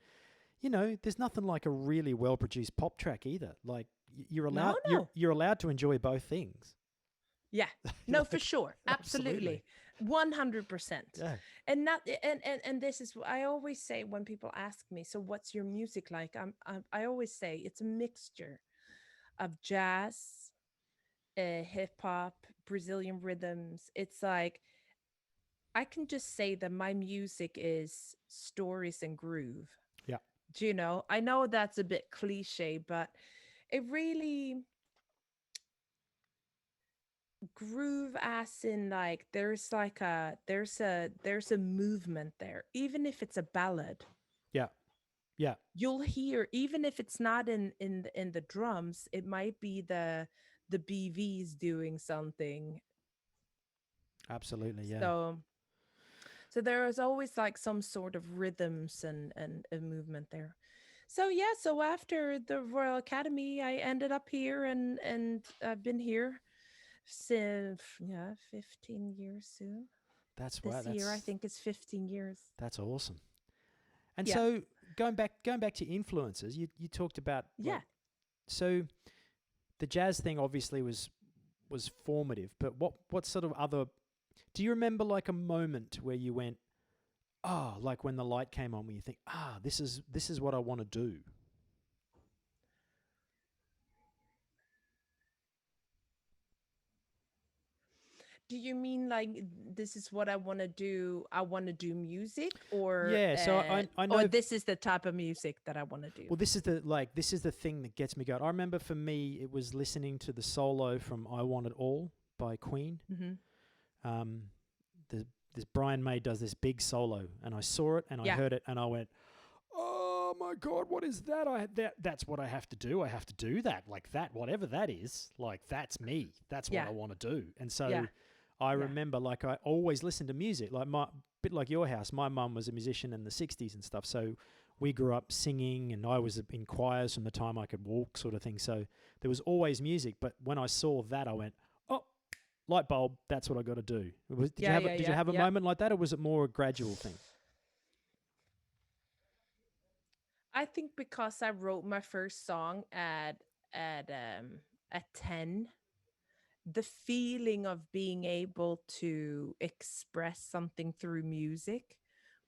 you know, there's nothing like a really well produced pop track either. Like you're No, allowed no. you're allowed to enjoy both things. Yeah. No, for Like sure. absolutely. Absolutely. 100%. Yeah. And not and this is what I always say when people ask me, so what's your music like? I always say it's a mixture of jazz, hip hop, Brazilian rhythms. It's like I can just say that my music is stories and groove. Yeah. Do you know? I know that's a bit cliche, but it really groove as in like there's a movement there. Even if it's a ballad, Yeah. Yeah. you'll hear, even if it's not in the drums, it might be the BVs doing something. Absolutely. Yeah. So so there is always like some sort of rhythms and a movement there. So yeah, so after the Royal Academy, I ended up here, and I've been here since, yeah, 15 years soon. That's wow. This year I think it's 15 years. That's awesome. And Yeah. so going back to influences, you talked about Yeah. like so the jazz thing obviously was formative, but what sort of other do you remember like a moment where you went, oh, like when the light came on, where you think, ah, this is what I want to do. Do you mean like this is what I want to do? I want to do music, Yeah, so I or know. this is the type of music that I want to do. Well, this is the thing that gets me going. I remember for me, it was listening to the solo from "I Want It All" by Queen. Hmm. Um, the this Brian May does this big solo, and I saw it and I Yeah. heard it, and I went, "Oh my god, what is that? That's what I have to do. I have to do that, like that, whatever that is. Like that's me. That's what Yeah. I want to do." And Yeah. so I Yeah. remember, like I always listened to music, like my bit like your house. My mum was a musician in the '60s and stuff, so we grew up singing, and I was in choirs from the time I could walk, sort of thing. So there was always music. But when I saw that, I went, "Oh, light bulb! That's what I got to do." Yeah. Yeah. Did you Yeah. have a Yeah. moment like that, or was it more a gradual thing? I think because I wrote my first song at 10, the feeling of being able to express something through music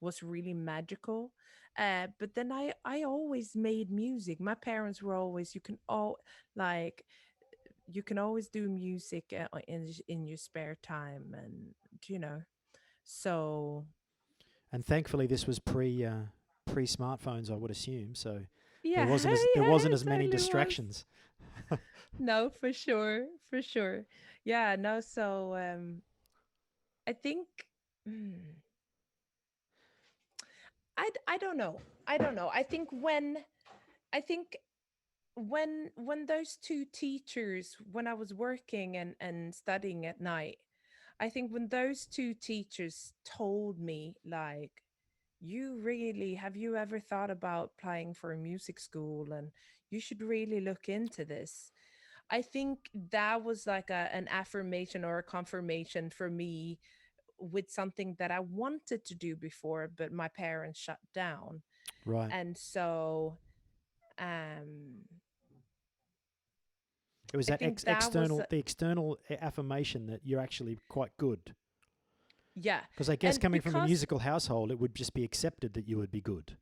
was really magical. But then I always made music. My parents were always, you can all like you can always do music in your spare time, and you know. So And thankfully, this was pre smartphones, I would assume. So yeah, there yeah, wasn't it as many totally was. distractions. No, for sure, for sure. Yeah, no. So I think. mm, I don't know. I don't know. I think when those two teachers, when I was working and studying at night, I think when those two teachers told me like, you really, have you ever thought about applying for a music school, and you should really look into this. I think that was like an affirmation or a confirmation for me with something that I wanted to do before, but my parents shut down. Right. And so um It was I that think that was the external affirmation that you're actually quite good. yeah. Because I guess And coming from a because musical household, it would just be accepted that you would be good.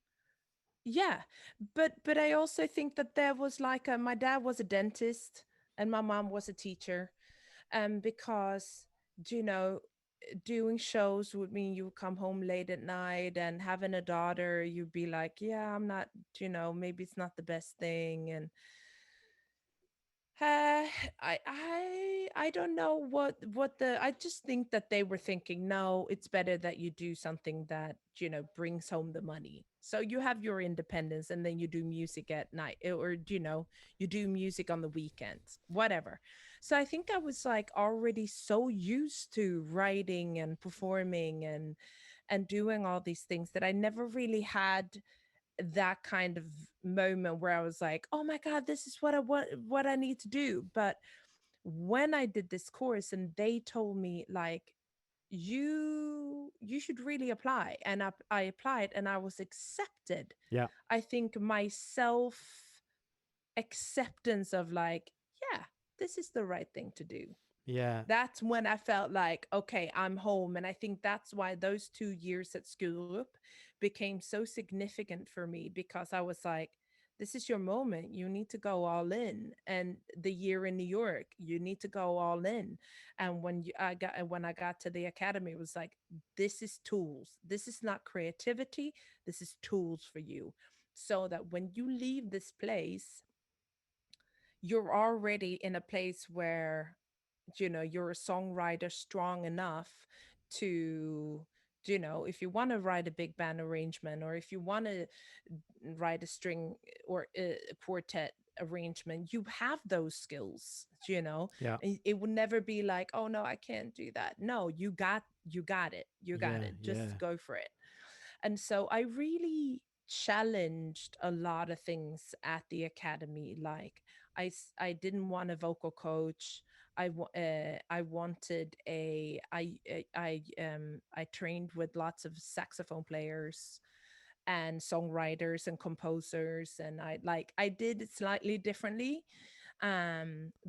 yeah, but I also think that there was like my dad was a dentist and my mom was a teacher. Because you know, doing shows would mean you would come home late at night, and having a daughter, you'd be like, yeah, I'm not, maybe it's not the best thing. And Uh, I don't know what the I just think that they were thinking, no, it's better that you do something that, brings home the money. So you have your independence, and then you do music at night, or you do music on the weekends, whatever. So I think I was like already so used to writing and performing and doing all these things that I never really had that kind of moment where I was like, "Oh my god, this is what I need to do." But when I did this course and they told me like, you should really apply, and I applied and I was accepted. Yeah. I think my self acceptance of like, yeah, this is the right thing to do, Yeah. that's when I felt like, okay, I'm home. And I think that's why those 2 years at school became so significant for me, because I was like, this is your moment. You need to go all in. And the year in New York, you need to go all in. And when I got to the academy, it was like, this is tools. This is not creativity. This is tools for you. So that when you leave this place, you're already in a place where you're a songwriter strong enough to, if you want to write a big band arrangement, or if you want to write a string or a quartet arrangement, you have those skills. Yeah. It would never be like, oh no, I can't do that. No, you got it, you got Yeah. it, Yeah. just go for it. And so I really, challenged a lot of things at the academy. Like I didn't want a vocal coach. I wanted I trained with lots of saxophone players and songwriters and composers, and I did it slightly differently,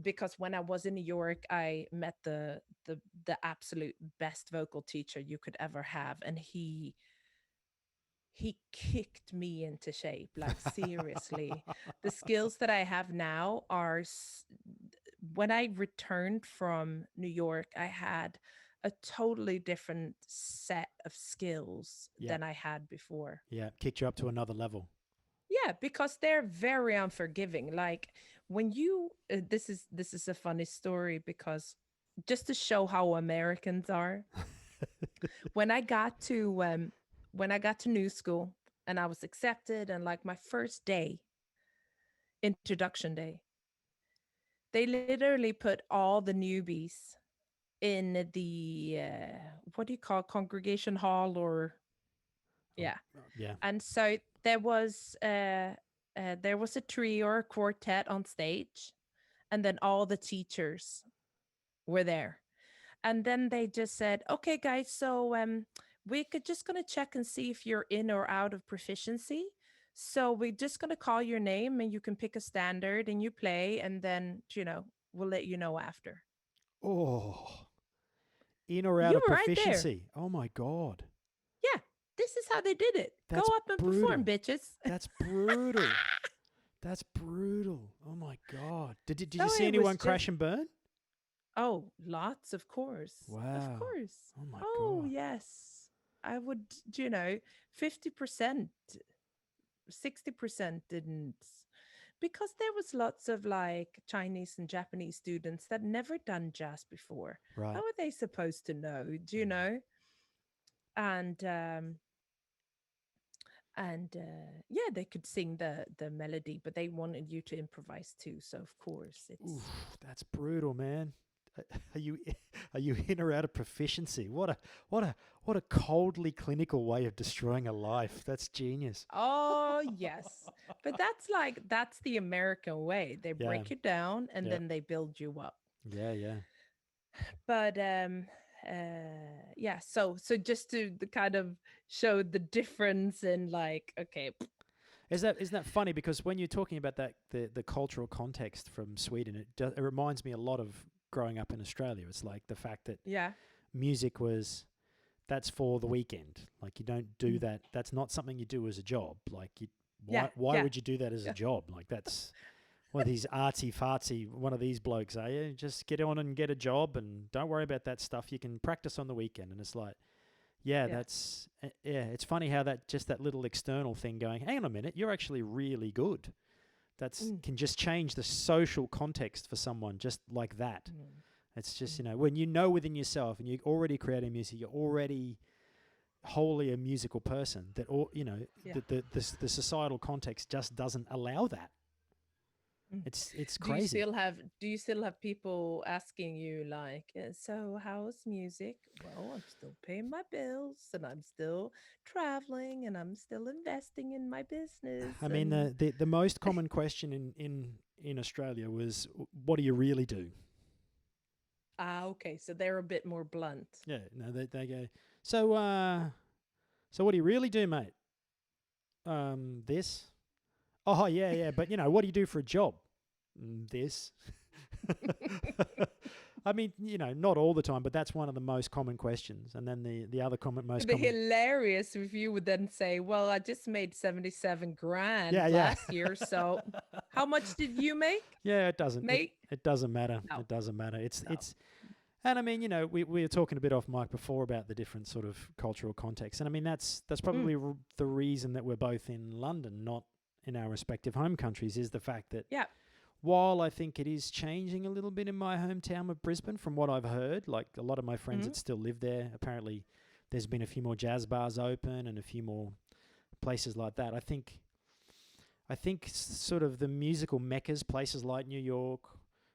because when I was in New York, I met the absolute best vocal teacher you could ever have, and he kicked me into shape. Like, seriously, the skills that I have now are when I returned from New York, I had a totally different set of skills Yeah. than I had before. Yeah. Kicked you up to another level. Yeah, because they're very unforgiving. Like, when you this is a funny story, because just to show how Americans are, when I got to new school and I was accepted, and like my first day, introduction day, they literally put all the newbies in the what do you call it, congregation hall, or Oh, yeah. yeah. And so there was a trio or a quartet on stage, and then all the teachers were there. And then they just said, "Okay, guys, so we could just gonna check and see if you're in or out of proficiency. So we're just gonna call your name, and you can pick a standard and you play, and then we'll let you know after." Oh, in or out You of were right there. proficiency. Oh my God. Yeah, this is how they did it. Go That's up and perform, brutal. bitches. That's brutal. That's brutal. Oh my God. Did So you see it was anyone just, crash and burn? oh, lots, of course. Of Wow. course. Oh my Oh, God. yes. I would, 50%, 60% didn't, because there was lots of like Chinese and Japanese students that never done jazz before. How Right. are they supposed to know? Mm. And yeah, they could sing the melody, but they wanted you to improvise too, so of course Oof, it's, that's brutal, man. Are you are you in or out of proficiency? What a coldly clinical way of destroying a life. That's genius. oh yes. But that's the American way. They Yeah. break you down and Yeah. then they build you up. Yeah. Yeah. But yeah, so just to the kind of show the difference in, like, okay. Isn't that funny? Because when you're talking about that the cultural context from Sweden, it reminds me a lot of growing up in Australia. It's like the fact that Yeah. music was that's for the weekend. Like you don't do Mm. that. That's not something you do as a job. Like you, Yeah, why yeah, would you do that as a yeah, job? Like that's one of these artsy fartsy one of these blokes. Just get on and get a job and don't worry about that stuff. You can practice on the weekend. And it's like, yeah, yeah. yeah. It's funny how that little external thing going. Hang on a minute, you're actually really good. That's Mm, can just change the social context for someone just like that. mm, It's just, mm. when you know within yourself and you're already creating music, you're already wholly a musical person. That all Yeah. the societal context just doesn't allow that. Mm. It's Do you crazy. still have people asking you, like, so how's music? Well, I'm still paying my bills, and I'm still traveling, and I'm still investing in my business, I mean, and the most common question in Australia was, "What do you really do?" okay, so they're a bit more blunt. Yeah, no, they go. So what do you really do, mate? This. Oh yeah, yeah, but what do you do for a job? This. I mean, not all the time, but that's one of the most common questions. And then the other most It'd be common. hilarious if you would then say, well, I just made 77 grand Yeah, yeah. last year, so how much did you make? Yeah, it doesn't. It Make? it doesn't matter. No, It doesn't matter. It's no. it's and I mean, we were talking a bit off mic before about the different sort of cultural contexts, and I mean that's Mm, probably the reason that we're both in London, not in our respective home countries, is the fact that yeah. while I think it is changing a little bit in my hometown of Brisbane, from what I've heard, like a lot of my friends Mm, that still live there, apparently there's been a few more jazz bars open and a few more places like that. I think sort of the musical meccas, places like New York,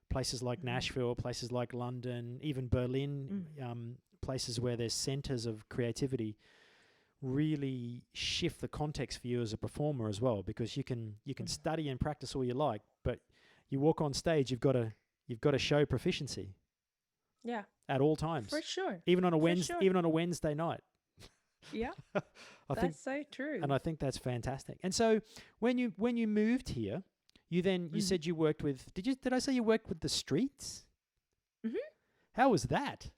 places like mm, Nashville, places like London, even Berlin, mm, places where there's centers of creativity, really shift the context for you as a performer as well, because you can Mhm. study and practice all you like, but you walk on stage, you've got to show proficiency Yeah, at all for times, sure. even on a For Wednesday, sure. even on a Wednesday night. Yeah, I think, that's so and true. I think that's fantastic. And so when you moved here, you Hmm. said you worked with, did I say you worked with the streets? Hmm. How was that?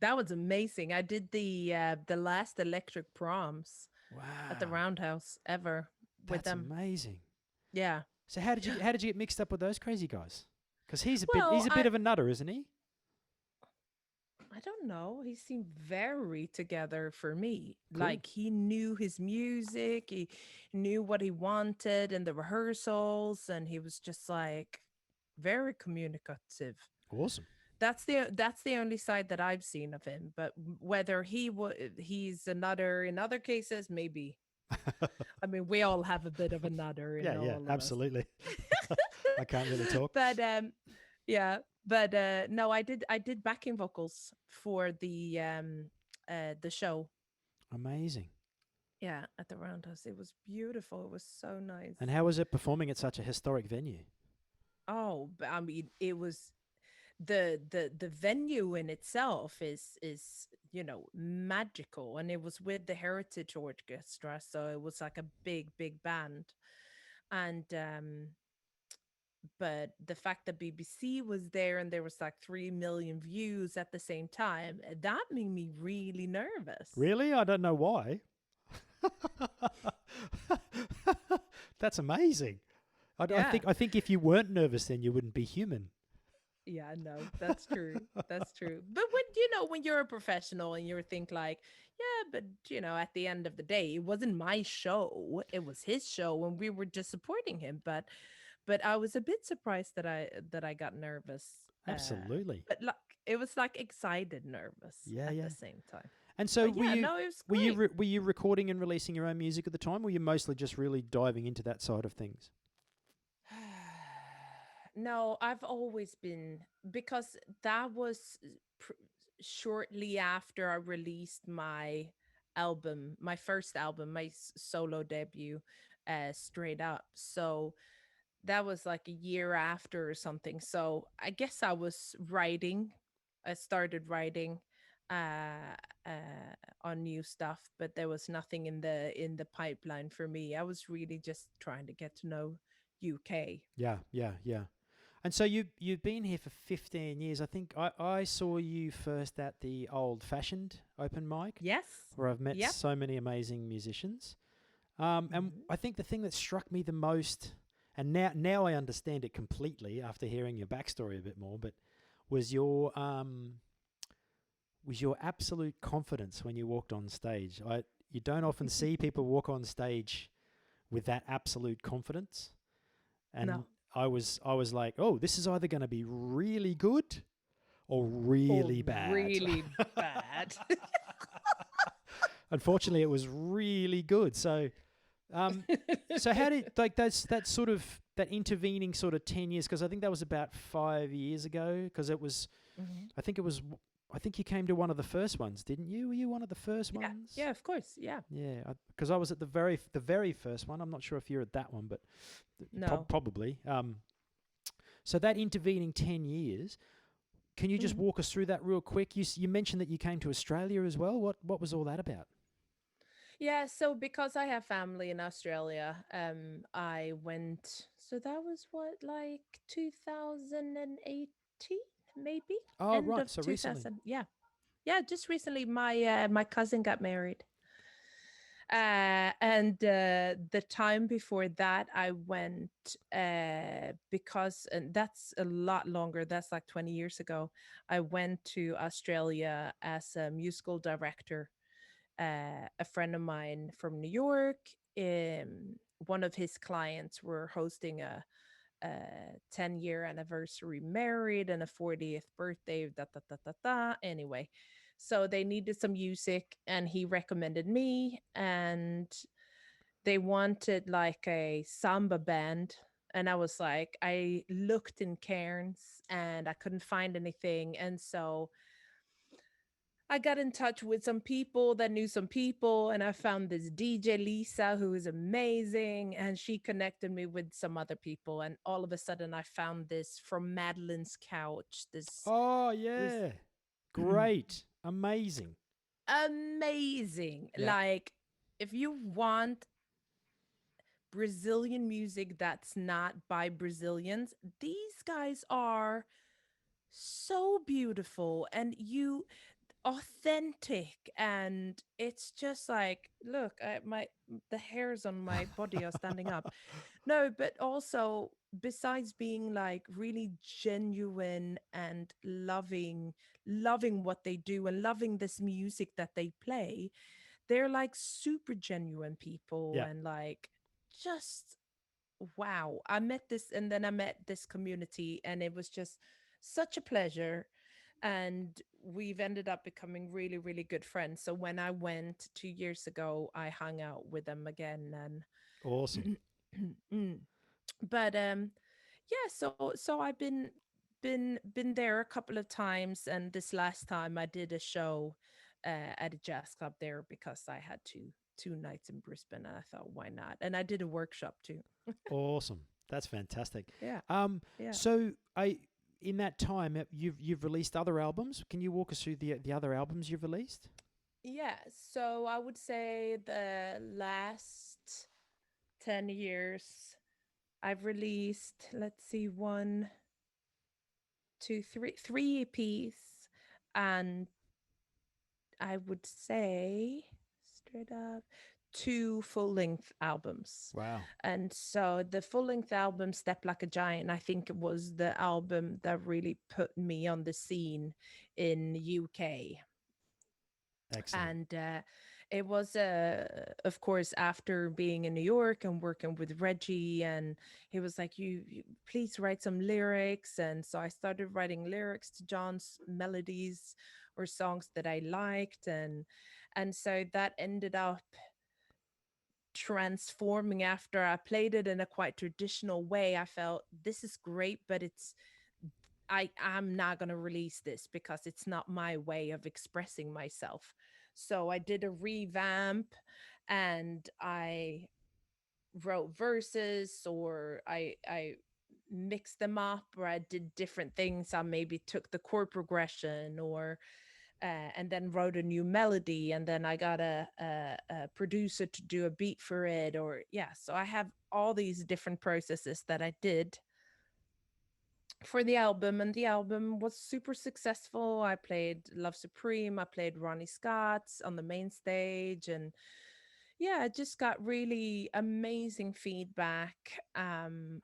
That was amazing. I did the last electric proms at the Wow, Roundhouse ever with that's them. amazing. Yeah. So how did you get mixed up with those crazy guys? Because he's a bit Well, he's a bit of a nutter, isn't he? I don't know. He seemed very together for me. Cool, Like he knew his music, he knew what he wanted in the rehearsals, and he was just like very communicative. awesome. That's the only side that I've seen of him. But whether he's another in other cases, maybe. I mean, we all have a bit of another in Yeah, yeah, all of us. absolutely. I can't really talk. But yeah, but no, I did backing vocals for the show. Amazing. Yeah, at the Roundhouse. It was beautiful. It was so nice. And how was it performing at such a historic venue? Oh, but I mean, it was the venue in itself is magical, and it was with the Heritage Orchestra, so it was like a big band. And but the fact that BBC was there and there was like 3 million views at the same time, that made me really nervous. Really? I don't know why. That's amazing. I Yeah. think I think if you weren't nervous, then you wouldn't be human. Yeah, no, that's true. That's true. But when you're a professional and you think like, yeah, but at the end of the day, it wasn't my show. It was his show and we were just supporting him. But I was a bit surprised that I got nervous. Absolutely. But like it was like excited nervous Yeah, at yeah. the same time. And so But yeah, no, it was were you great. were you recording and releasing your own music at the time, or were you mostly just really diving into that side of things? No, I've always been because that was pr- shortly after I released my first album, my solo debut, Straight Up. So that was like a year after or something. So I guess I was writing. I started writing uh, on new stuff, but there was nothing in the pipeline for me. I was really just trying to get to know UK. Yeah, yeah, yeah. And so you've been here for 15 years. I think I saw you first at the Old Fashioned open mic, Yes. where I've met Yep. so many amazing musicians. And Mhm. I think the thing that struck me the most, and now I understand it completely after hearing your backstory a bit more, but was your absolute confidence when you walked on stage. You don't often see people walk on stage with that absolute confidence, and No. I was like, oh, this is either going to be really good or Or really bad. really bad. Unfortunately, it was really good. Um, so how did that sort of that intervening sort of 10 years? Because I think that was about 5 years ago. Because Mhm. I think it was, I think you came to one of the first ones, didn't you? Were you one of the first Yeah. ones? Yeah, of course. Yeah. Yeah, because I was at the very first one. I'm not sure if you're at that one, but No. probably. So that intervening 10 years, can you just Mhm. walk us through that real quick? You mentioned that you came to Australia as well. What was all that about? Yeah, so because I have family in Australia, I went, so that was what, like 2018 maybe? Oh, End right. of So recently. 2000. Yeah. Yeah, just recently my cousin got married. And the time before that, I went because, and that's a lot longer. That's like 20 years ago. I went to Australia as a musical director. A friend of mine from New York, one of his clients were hosting a 10-year anniversary married and a 40th birthday, da da da da da. Anyway, so they needed some music, and he recommended me, and they wanted like a samba band. And I was like, I looked in Cairns and I couldn't find anything. And so I got in touch with some people that knew some people, and I found this DJ Lisa who is amazing, and she connected me with some other people. And all of a sudden, I found this from Madeline's couch. Oh, This yeah. Great. Amazing. amazing. Yeah. Like, if you want Brazilian music that's not by Brazilians, these guys are so beautiful, and you authentic, and it's just like, look, my the hairs on my body are standing up. No, but also, besides being like really genuine and loving what they do and loving this music that they play, they're like super genuine people, Yeah. and like, just wow. I met this, and then I met this community, and it was just such a pleasure. And we've ended up becoming really, really good friends. So when I went 2 years ago, I hung out with them again. Awesome. And mm. But yeah, so I've been there a couple of times, and this last time I did a show at a jazz club there because I had two nights in Brisbane, and I thought, why not? And I did a workshop too. Awesome. That's fantastic. Yeah, Um, yeah. so I in that time you've released other albums. Can you walk us through the other albums you've released? Yeah, so I would say the last 10 years I've released, let's see, one, two, three EPs, and I would say, straight up, two full length albums. Wow. And so the full length album, Step Like a Giant, I think it was the album that really put me on the scene in UK. Excellent. And it was of course, after being in New York and working with Reggie, and he was like, you please write some lyrics. And so I started writing lyrics to John's melodies or songs that I liked. And so that ended up transforming. After I played it in a quite traditional way, I felt this is great, but I'm not going to release this because it's not my way of expressing myself. So I did a revamp, and I wrote verses, or I mixed them up, or I did different things. I maybe took the chord progression, or and then wrote a new melody, and then I got a producer to do a beat for it. Or yeah, so I have all these different processes that I did for the album, and the album was super successful. I played Love Supreme, I played Ronnie Scott's on the main stage, and yeah, I just got really amazing feedback. And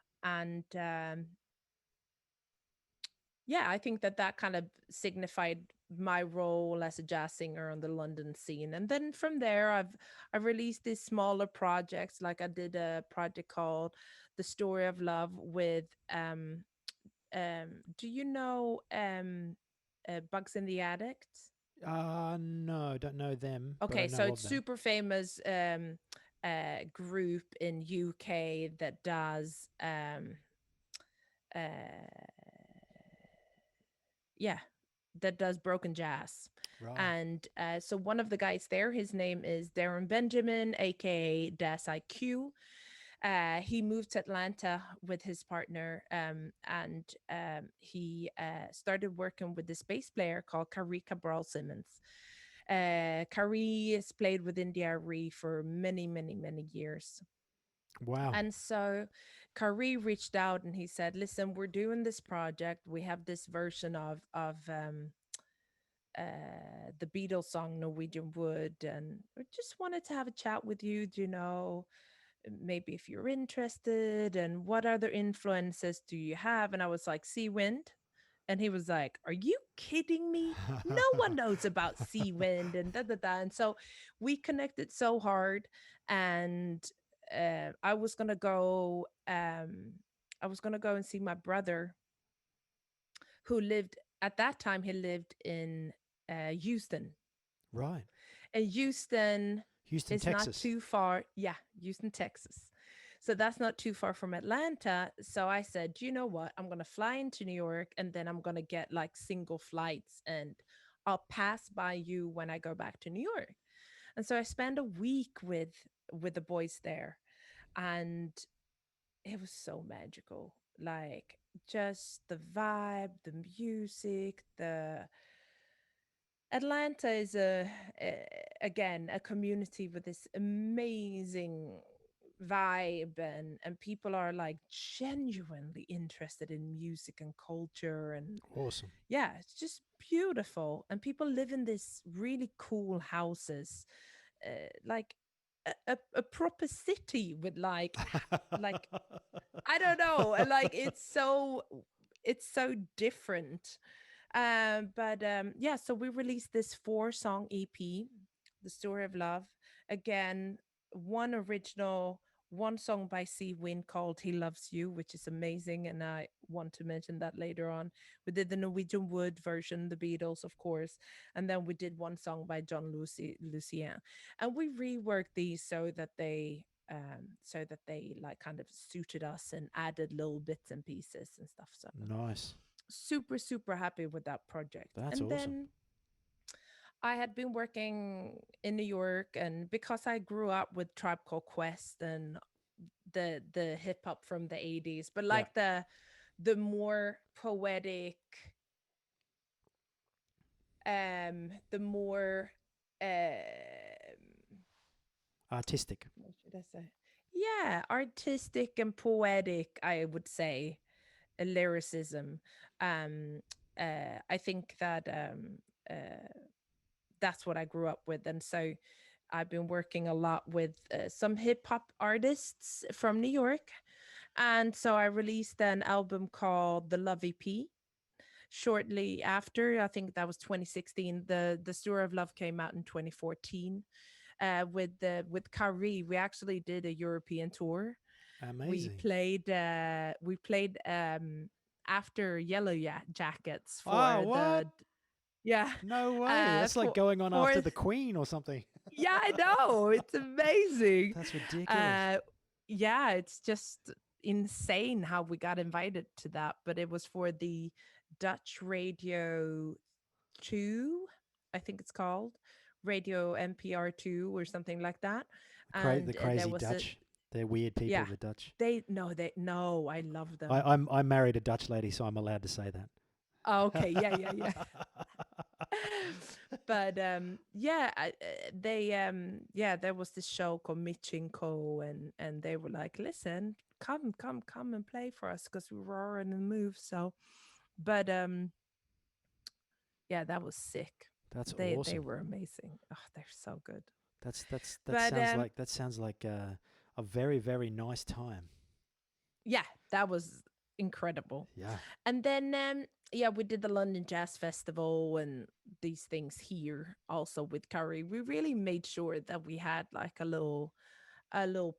Yeah, I think that that kind of signified my role as a jazz singer on the London scene. And then from there, I've released these smaller projects. Like I did a project called The Story of Love with do you know Bugs in the Attic? No, don't know them, but I Okay, so know it's of them. super famous group in UK that does uh yeah, that does broken jazz. Right. And so one of the guys there, his name is Darren Benjamin, aka Das IQ. He moved to Atlanta with his partner, and he started working with this bass player called Kari Cabral Simmons. Kari has played with India Arie for many, many, many years. Wow. And so Kari reached out, and he said, listen, we're doing this project. We have this version the Beatles song Norwegian Wood, and I just wanted to have a chat with you. Do you know, maybe if you're interested, and what other influences do you have? And I was like, Sea Wind. And he was like, are you kidding me? No one knows about Sea Wind and da da da. And so we connected so hard. And I was gonna go. I was gonna go and see my brother, who lived at that time. He lived in Houston, Right. and Houston Houston, is not Texas. too far. Yeah, Houston, Texas. So that's not too far from Atlanta. So I said, you know what? I'm going to fly into New York, and then I'm going to get like single flights, and I'll pass by you when I go back to New York. And so I spent a week with the boys there, and it was so magical. Like, just the vibe, the music, the Atlanta is again a community with this amazing vibe, and people are like genuinely interested in music and culture, and Awesome. yeah, it's just beautiful. And people live in this really cool houses, like a proper city with like I don't know, like it's so different. But Yeah, so we released this 4-song EP, The Story of Love. Again, one original, one song by Sea Wind called He Loves You, which is amazing. And I want to mention that later on. We did the Norwegian Wood version, the Beatles, of course. And then we did one song by John Lucien. And we reworked these so that they like kind of suited us and added little bits and pieces and stuff. So Nice. super happy with that project. That's And awesome. then I had been working in New York, and because I grew up with Tribe Called Quest and the hip hop from the 80s, but Yeah. like the more poetic, the more Artistic. what should I say, yeah, artistic and poetic, I would say, lyricism. um I think that that's what I grew up with. And so I've been working a lot with some hip hop artists from New York. And so I released an album called The Love EP shortly after. I think that was 2016. The Story of Love came out in 2014. With Kari, we actually did a European tour. We Amazing. played after Jackets Oh, for what? the yeah No way. That's like going on for after the Queen or something. yeah, I know. It's amazing. That's ridiculous. Uh yeah, it's just insane how we got invited to that, but it was for the Dutch Radio 2, I think it's called. Radio NPR 2 or something like that. The And there crazy was a Dutch. They're weird people, yeah. the Dutch. They no, I love them. I married a Dutch lady, so I'm allowed to say Oh, okay, yeah. that. But yeah, they yeah, there was this show called Mitch and Co, and they were like, listen, come and play for us, because we were already in the move. So but yeah, that was sick. That's They awesome. were amazing. Oh, they're so good. That But sounds like a very very nice time. yeah, that was incredible. Yeah, And then yeah, we did the London Jazz Festival and these things here also with Curry. We really made sure that we had like a little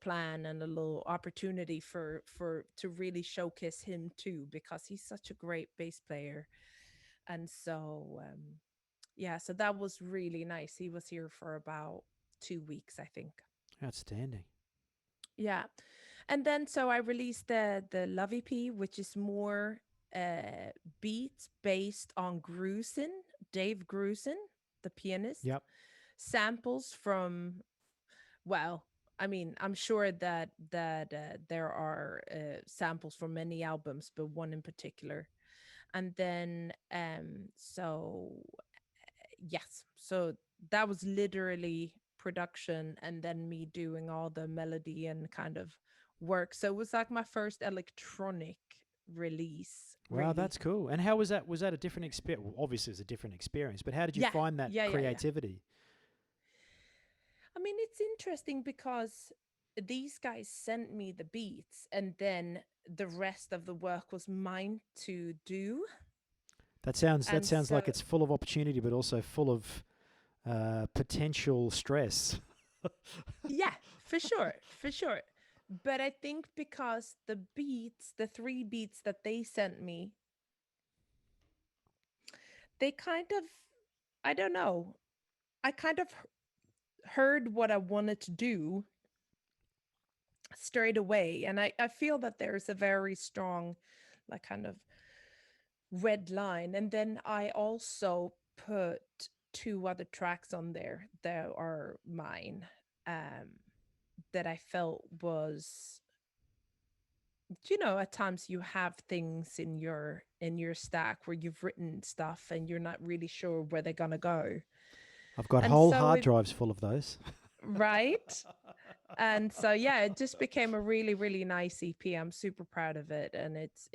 plan and a little opportunity for to really showcase him too, because he's such a great bass player. And so yeah, so that was really nice. He was here for about 2 weeks, I think. outstanding. Yeah. And then so I released the Love EP, which is more beats based on Grusin, Dave Grusin, the pianist, Yep. samples from, well, I mean, I'm sure that there are samples from many albums, but one in particular. And then yes, so that was literally production, and then me doing all the melody and kind of work. So it was like my first electronic release, Wow, really. that's cool. And how was that? Was that a different experience? Well, obviously, it was a different experience. But how did you Yeah, find that yeah. creativity? I mean, it's interesting because these guys sent me the beats, and then the rest of the work was mine to do. That And sounds so like it's full of opportunity, but also full of potential stress. yeah, for sure. But I think because the beats, the 3 beats that they sent me, they kind of, I don't know, I kind of heard what I wanted to do straight away. And I feel that there's a very strong, like, kind of red line. And then I also put two other tracks on there that are mine, um, that I felt was, at times you have things in your stack where you've written stuff and you're not really sure where they're gonna go. I've got And whole so hard it drives full of those. right. And so yeah, it just became a really, really nice EP. I'm super proud of it. And it's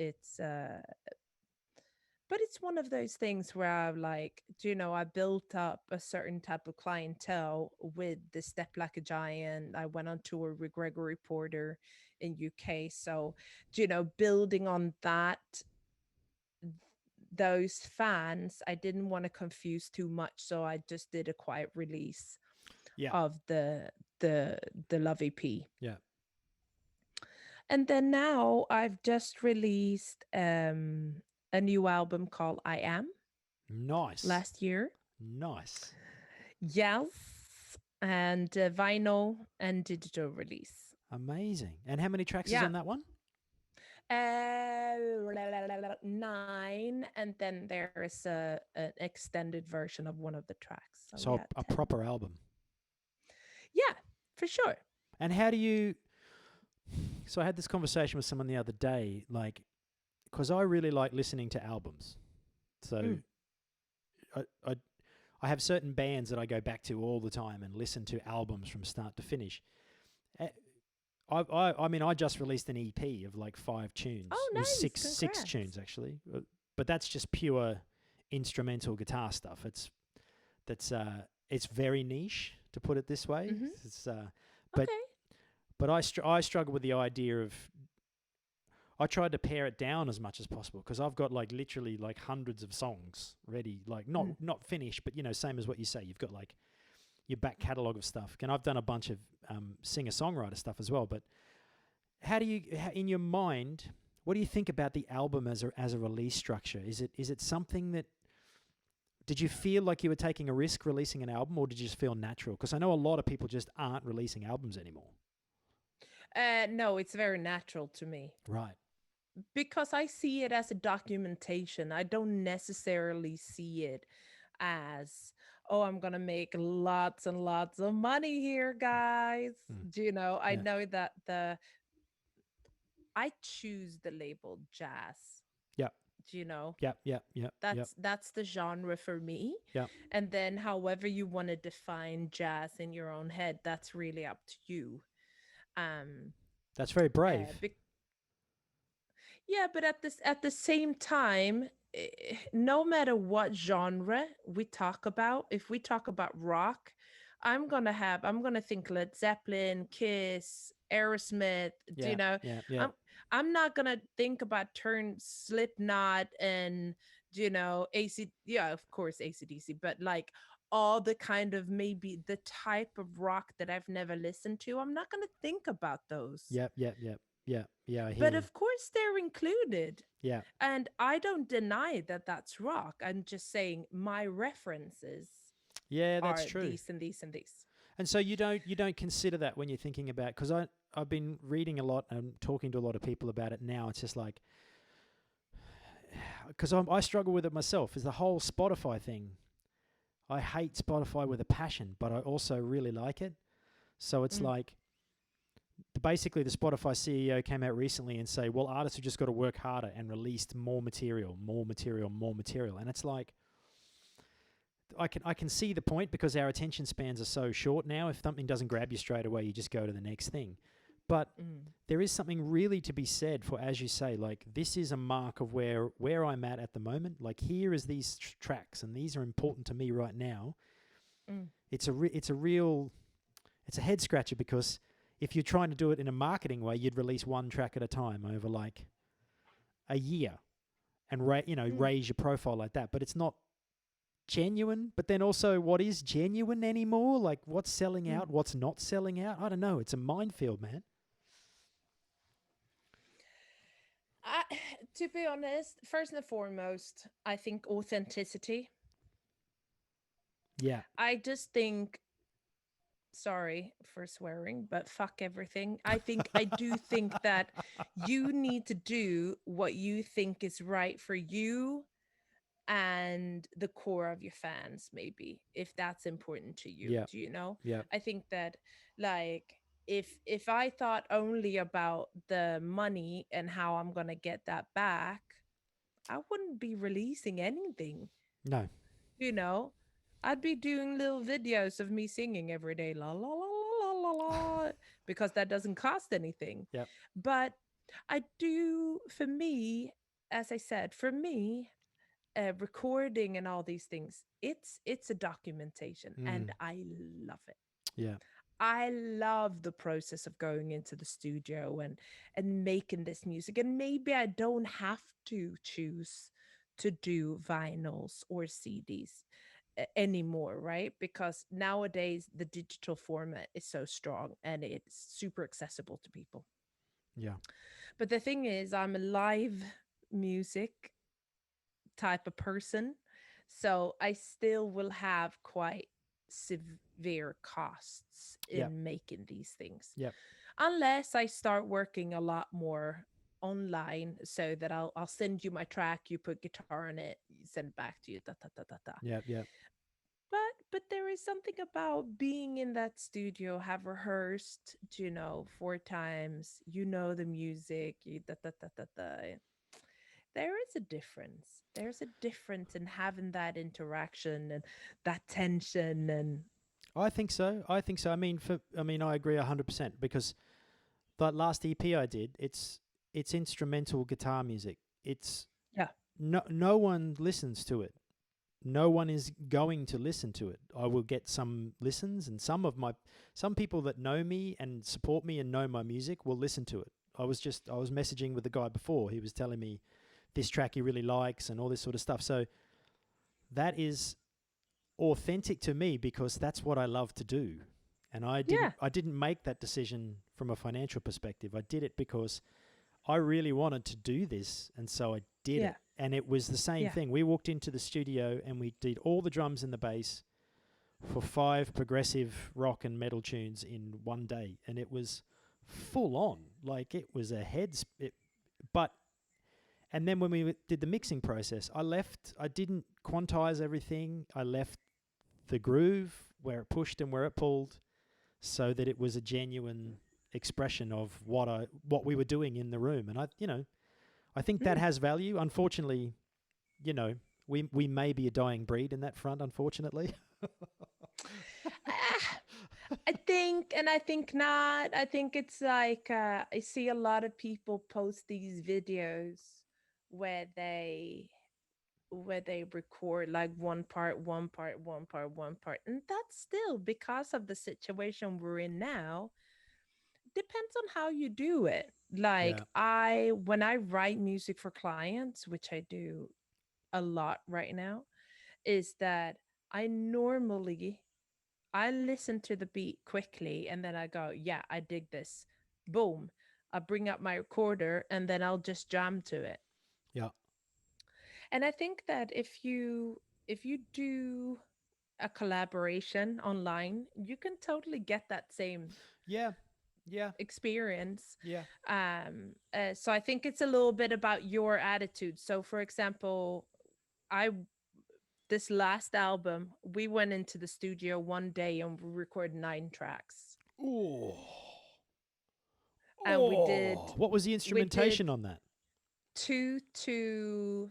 but it's one of those things where I like, I built up a certain type of clientele with the Step Like a Giant. I went on tour with Gregory Porter in UK. So, building on that, those fans, I didn't want to confuse too much. So I just did a quiet release Yeah. of the the Love EP. Yeah. And then now I've just released a new album called I Am Nice. last year. Nice. Yes, and vinyl and digital release. Amazing. And how many tracks is Yeah. on that one? 9, and then there is an extended version of one of the tracks. So So yeah, a 10. proper album. Yeah, for sure. And how do you? So I had this conversation with someone the other day, like, because I really like listening to albums. So Mm. I, I I have certain bands that I go back to all the time and listen to albums from start to finish. Eh, I mean, I just released an EP of like 5 tunes. Oh, It was nice! six Congrats. tunes actually, but that's just pure instrumental guitar stuff. It's very niche, to put it this way. Mm-hmm. It's but Okay. but I struggle with the idea of. I tried to pare it down as much as possible because I've got like literally like hundreds of songs ready, like not Mm. not finished, but same as what you say. You've got like your back catalogue of stuff, and I've done a bunch of singer songwriter stuff as well. But how do you, in your mind, what do you think about the album as a release structure? Is it something that, did you feel like you were taking a risk releasing an album, or did you just feel natural? Because I know a lot of people just aren't releasing albums anymore. No, it's very natural to me Right. because I see it as a documentation. I don't necessarily see it as, oh, I'm gonna make lots and lots of money here, guys. Mm. I Yeah. know that I choose the label jazz. Yep. Do you know? Yep. Yep. Yep. Yep. That's the genre for me. Yep. And then however you want to define jazz in your own head, that's really up to you. Um That's very brave. Yeah, but at the same time, no matter what genre we talk about, if we talk about rock, I'm gonna think Led Zeppelin, Kiss, Aerosmith. Do you Yeah. know? Yeah. Yeah. I'm I'm not gonna think about turn Slipknot and AC. Yeah, of course ACDC, but like all the kind of maybe the type of rock that I've never listened to. I'm not gonna think about those. Yep. Yep. Yep. Yeah. Yeah. I hear But you. of course, they're included. Yeah. And I don't deny that that's rock. I'm just saying my references Yeah. That's are true. these and these and these. And so you don't consider that when you're thinking about, because I've been reading a lot and talking to a lot of people about it now. It's just like, because I struggle with it myself. Is the whole Spotify thing. I hate Spotify with a passion, but I also really like it. So it's Mm, like, basically the Spotify CEO came out recently and say, well, artists have just got to work harder and released more material, more material, more material. And it's like, I can see the point, because our attention spans are so short now. If something doesn't grab you straight away, you just go to the next thing. But mm, there is something really to be said for, as you say, like, this is a mark of where I'm at the moment. Like, here is these tracks, and these are important to me right now. mm, It's a head scratcher, because if you're trying to do it in a marketing way, you'd release one track at a time over like a year and mm, raise your profile like that. But it's not genuine. But then also, what is genuine anymore? Like, what's selling mm. out, what's not selling out? I don't know. It's a minefield, man. I, to be honest, first and foremost, I think authenticity. Yeah. I just think, sorry for swearing, but fuck everything. I do think that you need to do what you think is right for you and the core of your fans, maybe, if that's important to you. Yeah. Do you know? Yeah. I think that, like, if I thought only about the money and how I'm going to get that back, I wouldn't be releasing anything, No. you know. I'd be doing little videos of me singing every day, la la la la la la, because that doesn't cost anything. Yeah. But I do, for me, as I said, for me, recording and all these things, it's a documentation, and Mm. I love it. Yeah. I love the process of going into the studio and making this music. And maybe I don't have to choose to do vinyls or CDs anymore, right? Because nowadays the digital format is so strong and it's super accessible to people. Yeah. But the thing is, I'm a live music type of person. So I still will have quite severe costs Yeah. in making these things. Yeah. Unless I start working a lot more online, so that I'll send you my track, you put guitar in it, you send it back to you, da da da da da. Yeah. Yeah. But there is something about being in that studio, have rehearsed, you know, 4 times, you know the music, you da da da da da. There is a difference. There's a difference in having that interaction and that tension and I think so. I think so. I mean, I agree 100% because that last EP I did, it's instrumental guitar music. It's yeah, no one listens to it. No one is going to listen to it. I will get some listens, and some people that know me and support me and know my music will listen to it. I was messaging with the guy before. He was telling me this track he really likes and all this sort of stuff. So that is authentic to me because that's what I love to do. And I didn't yeah, I didn't make that decision from a financial perspective. I did it because I really wanted to do this, and so I did yeah, it. And it was the same yeah. thing. We walked into the studio and we did all the drums and the bass for 5 progressive rock and metal tunes in one day, and it was full on. Like it was a but and then when we did the mixing process, I left. I didn't quantize everything. I left the groove where it pushed and where it pulled, so that it was a genuine expression of what we were doing in the room. And I think that Mm. has value. Unfortunately, you know, we may be a dying breed in that front. Unfortunately, Ah, I think, and I think not. I think it's like, I see a lot of people post these videos where they record like one part, one part, one part, one part, and that's still because of the situation we're in now. Depends on how you do it. Like, yeah, when I write music for clients, which I do a lot right now, is that I normally I listen to the beat quickly and then I go, yeah, I dig this. Boom. I bring up my recorder and then I'll just jam to it. yeah, And I think that if you do a collaboration online, you can totally get that same yeah, yeah, experience. yeah. So I think it's a little bit about your attitude. So for example, I this last album, we went into the studio one day and we recorded 9 tracks. Oh, And we did what was the we did instrumentation on that? 2 to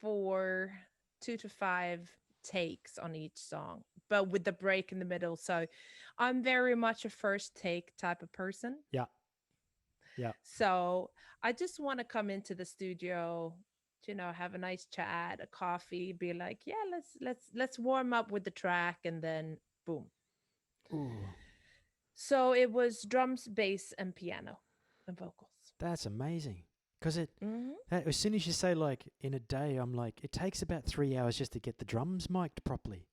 4, 2 to 5 takes on each song, but with the break in the middle. So I'm very much a first take type of person. Yeah, yeah, So I just want to come into the studio, have a nice chat, a coffee, be like, yeah, let's warm up with the track, and then boom. ooh, So it was drums, bass, and piano and vocals. that's amazing. Because Hmm. as soon as you say like in a day, I'm like, it takes about 3 hours just to get the drums mic'd properly.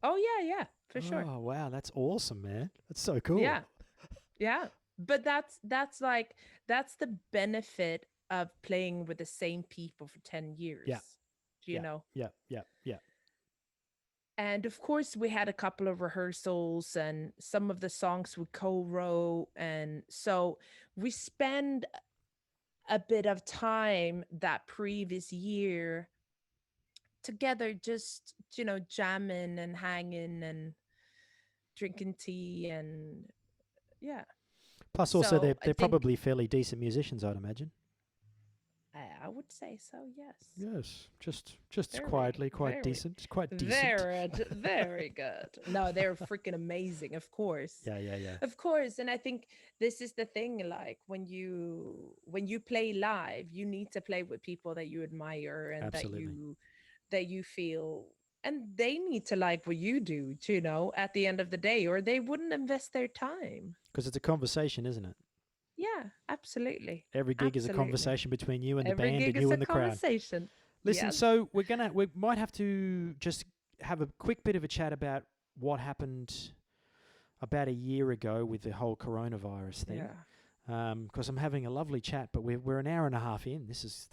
Oh yeah, yeah, for sure. Oh wow, that's awesome, man. That's so cool. Yeah, yeah. But that's the benefit of playing with the same people for 10 Yeah, years. You yeah, know. yeah, yeah, yeah, And of course we had a couple of rehearsals and some of the songs we co-wrote, and so we spend a bit of time that previous year together, just, jamming and hanging and drinking tea. And yeah, Plus, also so I they're think probably fairly decent musicians, I'd imagine. I would say so, yes. Yes, just Very, quietly, quite very, decent, quite decent. very good. No, they're freaking amazing, of course. Yeah, yeah, yeah. Of course. And I think this is the thing, like when you play live, you need to play with people that you admire and that Absolutely. you feel, and they need to like what you do, at the end of the day, or they wouldn't invest their time. Because it's a conversation, isn't it? Yeah, absolutely. Every gig is a Absolutely. conversation between you and the Every band gig and is you a and the crowd. conversation. Listen, Yes. so we might have to just have a quick bit of a chat about what happened about a year ago with the whole coronavirus thing. Yeah. Because I'm having a lovely chat, but we're an hour and a half in. This is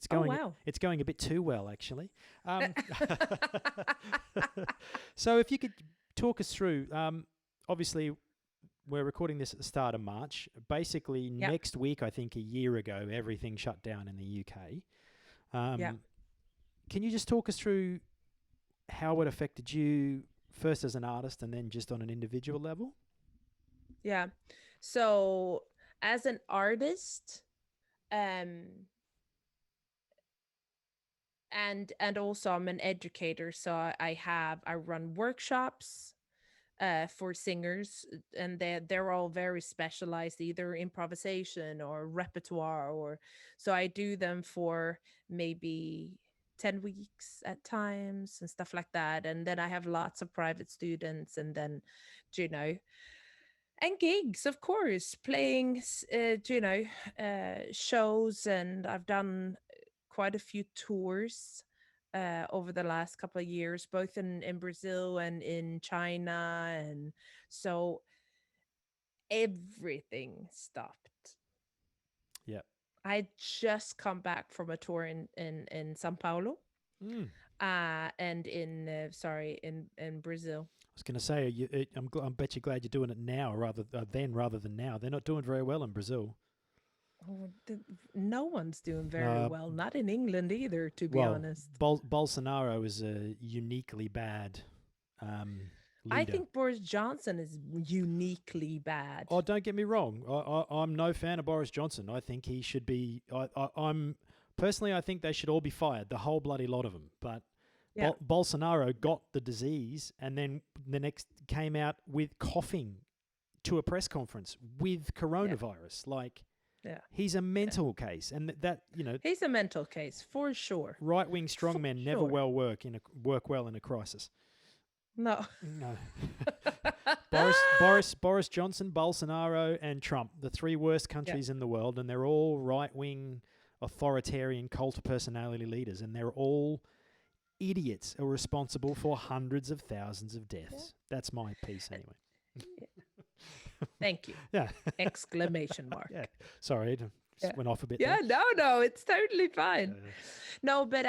Oh, wow. it's going a bit too well actually. Um, so if you could talk us through, obviously we're recording this at the start of March. Basically, Yep. next week, I think a year ago, everything shut down in the UK. Yep. Um, can you just talk us through how it affected you first as an artist and then just on an individual level? Yeah. So as an artist, um, and also I'm an educator, so I run workshops for singers, and they're all very specialized, either improvisation or repertoire, or so I do them for maybe 10 weeks at times and stuff like that. And then I have lots of private students, and then, you know and gigs, of course, playing shows. And I've done quite a few tours over the last couple of years, both in Brazil and in China. And so everything stopped. Yeah. I just come back from a tour in Sao Paulo, Mm. and in Brazil. I was going to say, I bet you're glad you're doing it now rather than now. They're not doing very well in Brazil. Oh, no one's doing very Uh, well, not in England either, to be well, honest. Bolsonaro is a uniquely bad um, I leader. think Boris Johnson is uniquely bad. Oh, don't get me wrong. I'm no fan of Boris Johnson. I think he should be. I'm personally, I think they should all be fired, the whole bloody lot of them. But Yeah, Bolsonaro got the disease and then the next came out with coughing to a press conference with yeah, coronavirus. Like yeah, he's a yeah. mental case, and He's a mental case for sure. right wing For strongmen never sure. work well in a crisis. No. No. Boris Johnson, Bolsonaro, and Trump, the three worst Yeah, countries in the world, and they're all right wing, authoritarian cult of personality leaders, and they're all idiots are responsible for hundreds of thousands of yeah. deaths. That's my piece Uh, anyway. yeah. Thank you! Yeah. Exclamation Yeah. mark. Sorry, it Yeah. just went off a bit Yeah. there. No. No. It's totally fine. Uh, No, but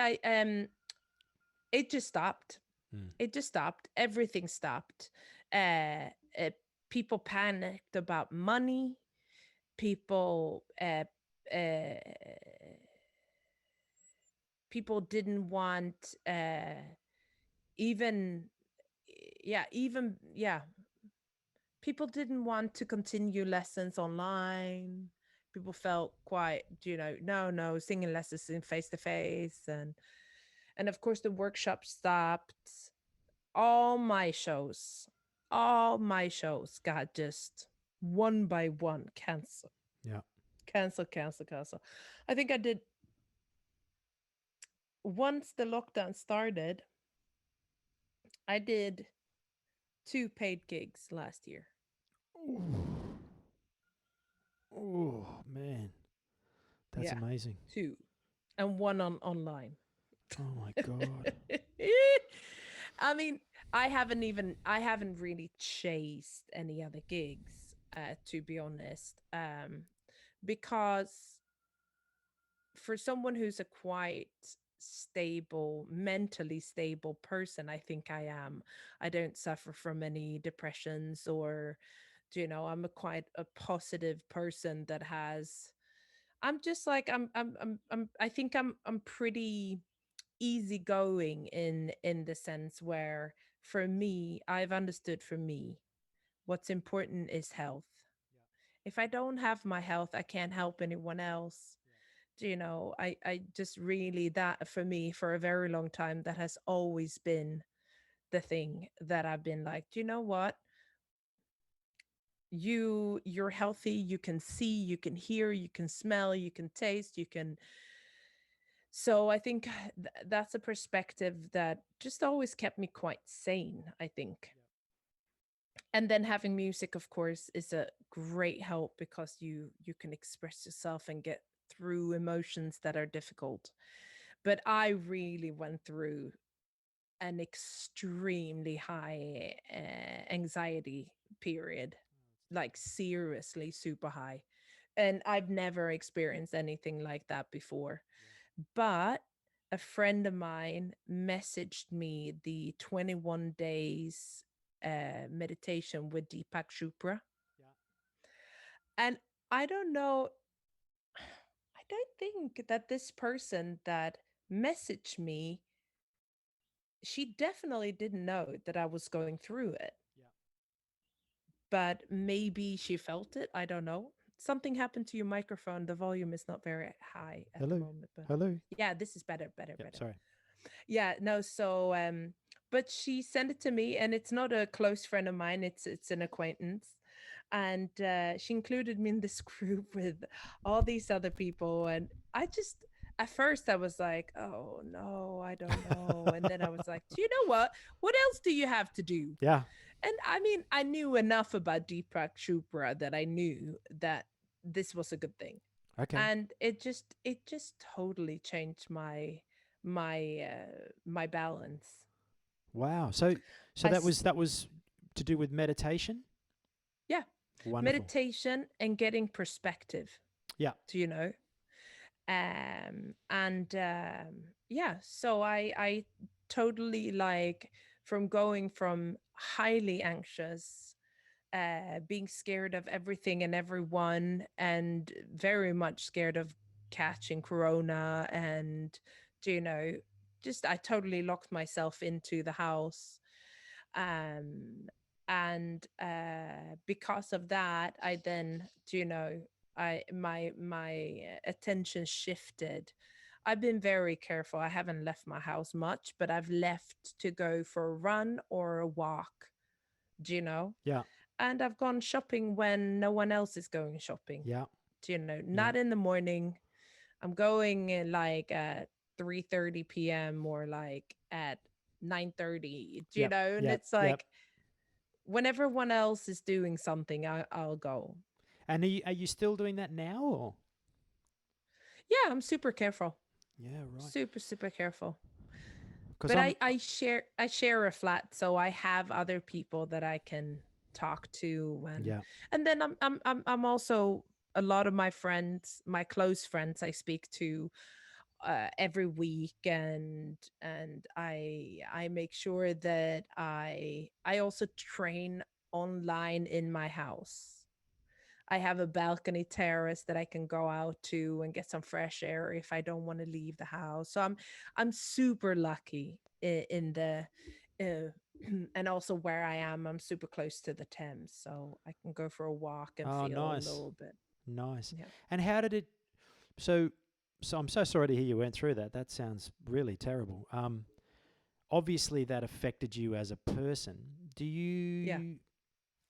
it just stopped. mm, It just stopped. Everything stopped. Uh, uh People panicked about money. People uh people didn't want even yeah, people didn't want to continue lessons online. People felt quite, no, no, singing lessons in face to face. And of course the workshop stopped. all my shows all my shows got just one by one cancel, yeah. cancel, cancel, cancel. I think I did, once the lockdown started, I did two paid gigs last year. Ooh. Oh man, that's Yeah, amazing. two, and one on online. Oh my god. I mean, I haven't really chased any other gigs, to be honest, because for someone who's a quite stable, mentally stable person, I think I am. I don't suffer from any depressions, or, I'm a quite a positive person that has. I'm just like I think I'm pretty. easygoing in the sense where, for me, I've understood, for me, what's important is health. If I don't have my health, I can't help anyone else. I just really, that for me, for a very long time, that has always been the thing that I've been like, do you know what? You're healthy, you can see, you can hear, you can smell, you can taste, you can. So I think that's a perspective that just always kept me quite sane, I think. And then having music, of course, is a great help because you can express yourself and get through emotions that are difficult. But I really went through an extremely high anxiety period, like seriously super high. And I've never experienced anything like that before. But a friend of mine messaged me the 21 days meditation with Deepak Chopra. And I don't know, I don't think that this person that messaged me, she definitely didn't know that I was going through it, but maybe she felt it. I don't know. Something happened to your microphone. The volume is not very high at the Hello. moment, but Hello. yeah, this is better, better, Yep. better. Sorry. Yeah, no, so but she sent it to me, and it's not a close friend of mine, it's an acquaintance. And she included me in this group with all these other people, and I just, at first I was like, oh no, I don't know. And then I was like, do you know what else do you have to do? Yeah. And I mean, I knew enough about Deepak Chopra that I knew that this was a good thing. Okay. And it just totally changed my balance. Wow. So I that was to do with meditation. Yeah, Wonderful. meditation and getting perspective, Yeah. do you know? And yeah, so I totally, like, from going from highly anxious, being scared of everything and everyone, and very much scared of catching corona, and you know just I totally locked myself into the house. Um and because of that, I then, I my attention shifted. I've been very careful. I haven't left my house much, but I've left to go for a run or a walk, do you know Yeah. and I've gone shopping when no one else is going shopping. Yeah. Yeah. Not in the morning. I'm going like at 3:30 p.m. or like at 9:30. Yep. And Yep. it's Yep. like when everyone else is doing something, I'll go. And are you still doing that now or? Yeah, I'm super careful. Yeah. Right. Super, super careful. Because But I'm. I share a flat, so I have other people that I can talk to. and Yeah. and then I'm also, a lot of my friends, my close friends, I speak to every week. And I make sure that I also train online in my house. I have a balcony terrace that I can go out to and get some fresh air if I don't want to leave the house. So I'm super lucky in the uh, and also where I am, I'm super close to the Thames, so I can go for a walk and Oh, feel a nice. little bit. Nice. Yeah. And how did it? So, so I'm so sorry to hear you went through that. That sounds really terrible. Obviously that affected you as a person. Do Yeah. you?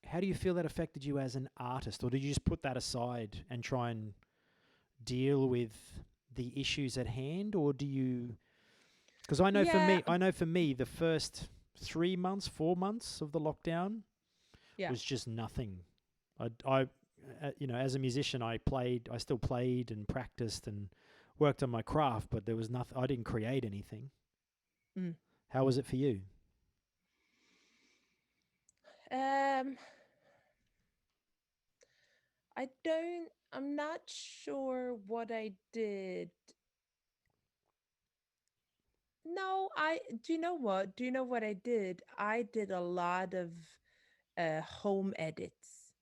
How do you feel that affected you as an artist, or did you just put that aside and try and deal with the issues at hand, or do you? Because Yeah. I know for me, the first 3 months, 4 months of the lockdown Yeah. was just nothing. As a musician, I still played and practiced and worked on my craft, but there was nothing. I didn't create anything. Mm. How was it for you? Um I'm not sure what I did. No, I do you know what? Do you know what I did? I did a lot of home edits.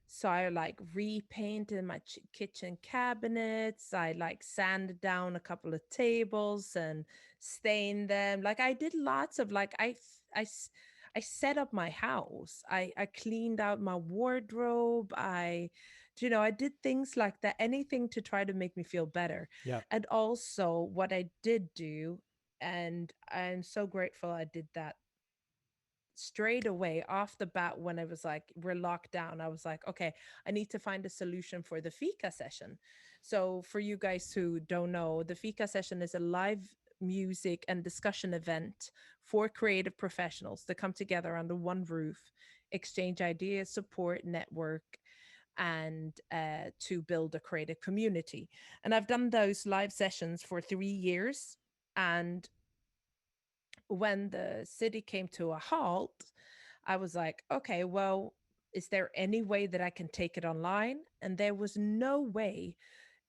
So I like repainted my kitchen cabinets. I like sanded down a couple of tables and stain them. Like I did lots of like I set up my house. I cleaned out my wardrobe. I did things like that, anything to try to make me feel better. Yeah. And also what I did do, and I'm so grateful I did that straight away off the bat when I was like, we're locked down. I was like, okay, I need to find a solution for the fika session. So, for you guys who don't know, the fika session is a live music and discussion event for creative professionals that come together under one roof, exchange ideas, support, network, and to build a creative community. And I've done those live sessions for 3 years. And when the city came to a halt, I was like, okay, well, is there any way that I can take it online? And there was no way,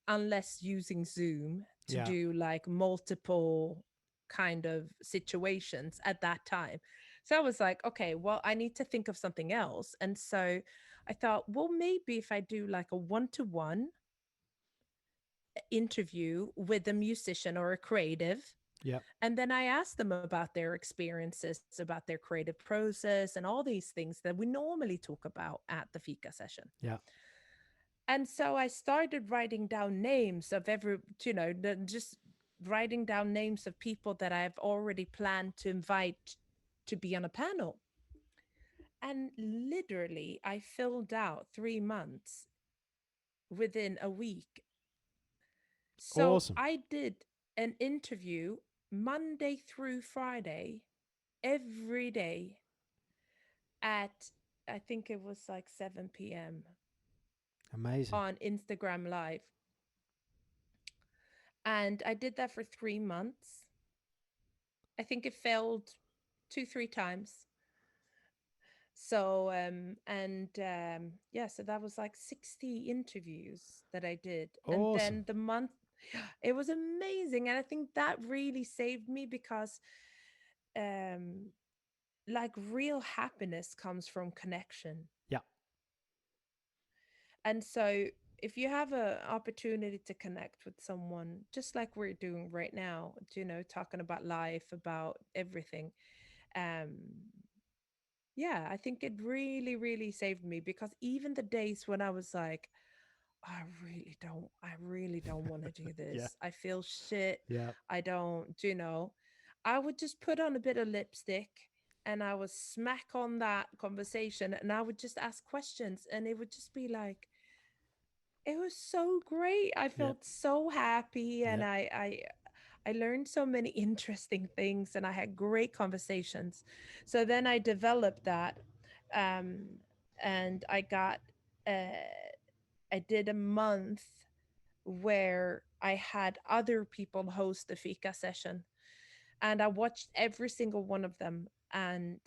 unless using Zoom, to Yeah. do like multiple kind of situations at that time. So I was like, okay, well, I need to think of something else. And so I thought, well, maybe if I do like a one-to-one interview with a musician or a creative, Yeah. and then I asked them about their experiences, about their creative process, and all these things that we normally talk about at the Fika session. Yeah. And so I started writing down names of just writing down names of people that I've already planned to invite to be on a panel. And literally, I filled out 3 months within a week. So Awesome. I did an interview Monday through Friday every day at, I think it was like 7 p.m. Amazing. on Instagram Live. And I did that for 3 months. I think it failed 2, 3 times. So yeah, so that was like 60 interviews that I did. And Awesome. then the month, it was amazing. And I think that really saved me because um like real happiness comes from connection. Yeah. And so if you have an opportunity to connect with someone, just like we're doing right now, talking about life, about everything, um, yeah, I think it really, really saved me because even the days when I was like, I really don't want to do Yeah. this. I feel shit. Yeah. I don't, I would just put on a bit of lipstick and I would smack on that conversation and I would just ask questions and it would just be like, it was so great. I Yep. felt so happy and Yep. I learned so many interesting things and I had great conversations. So then I developed that um and uh I did a month where I had other people host the fika session and I watched every single one of them, and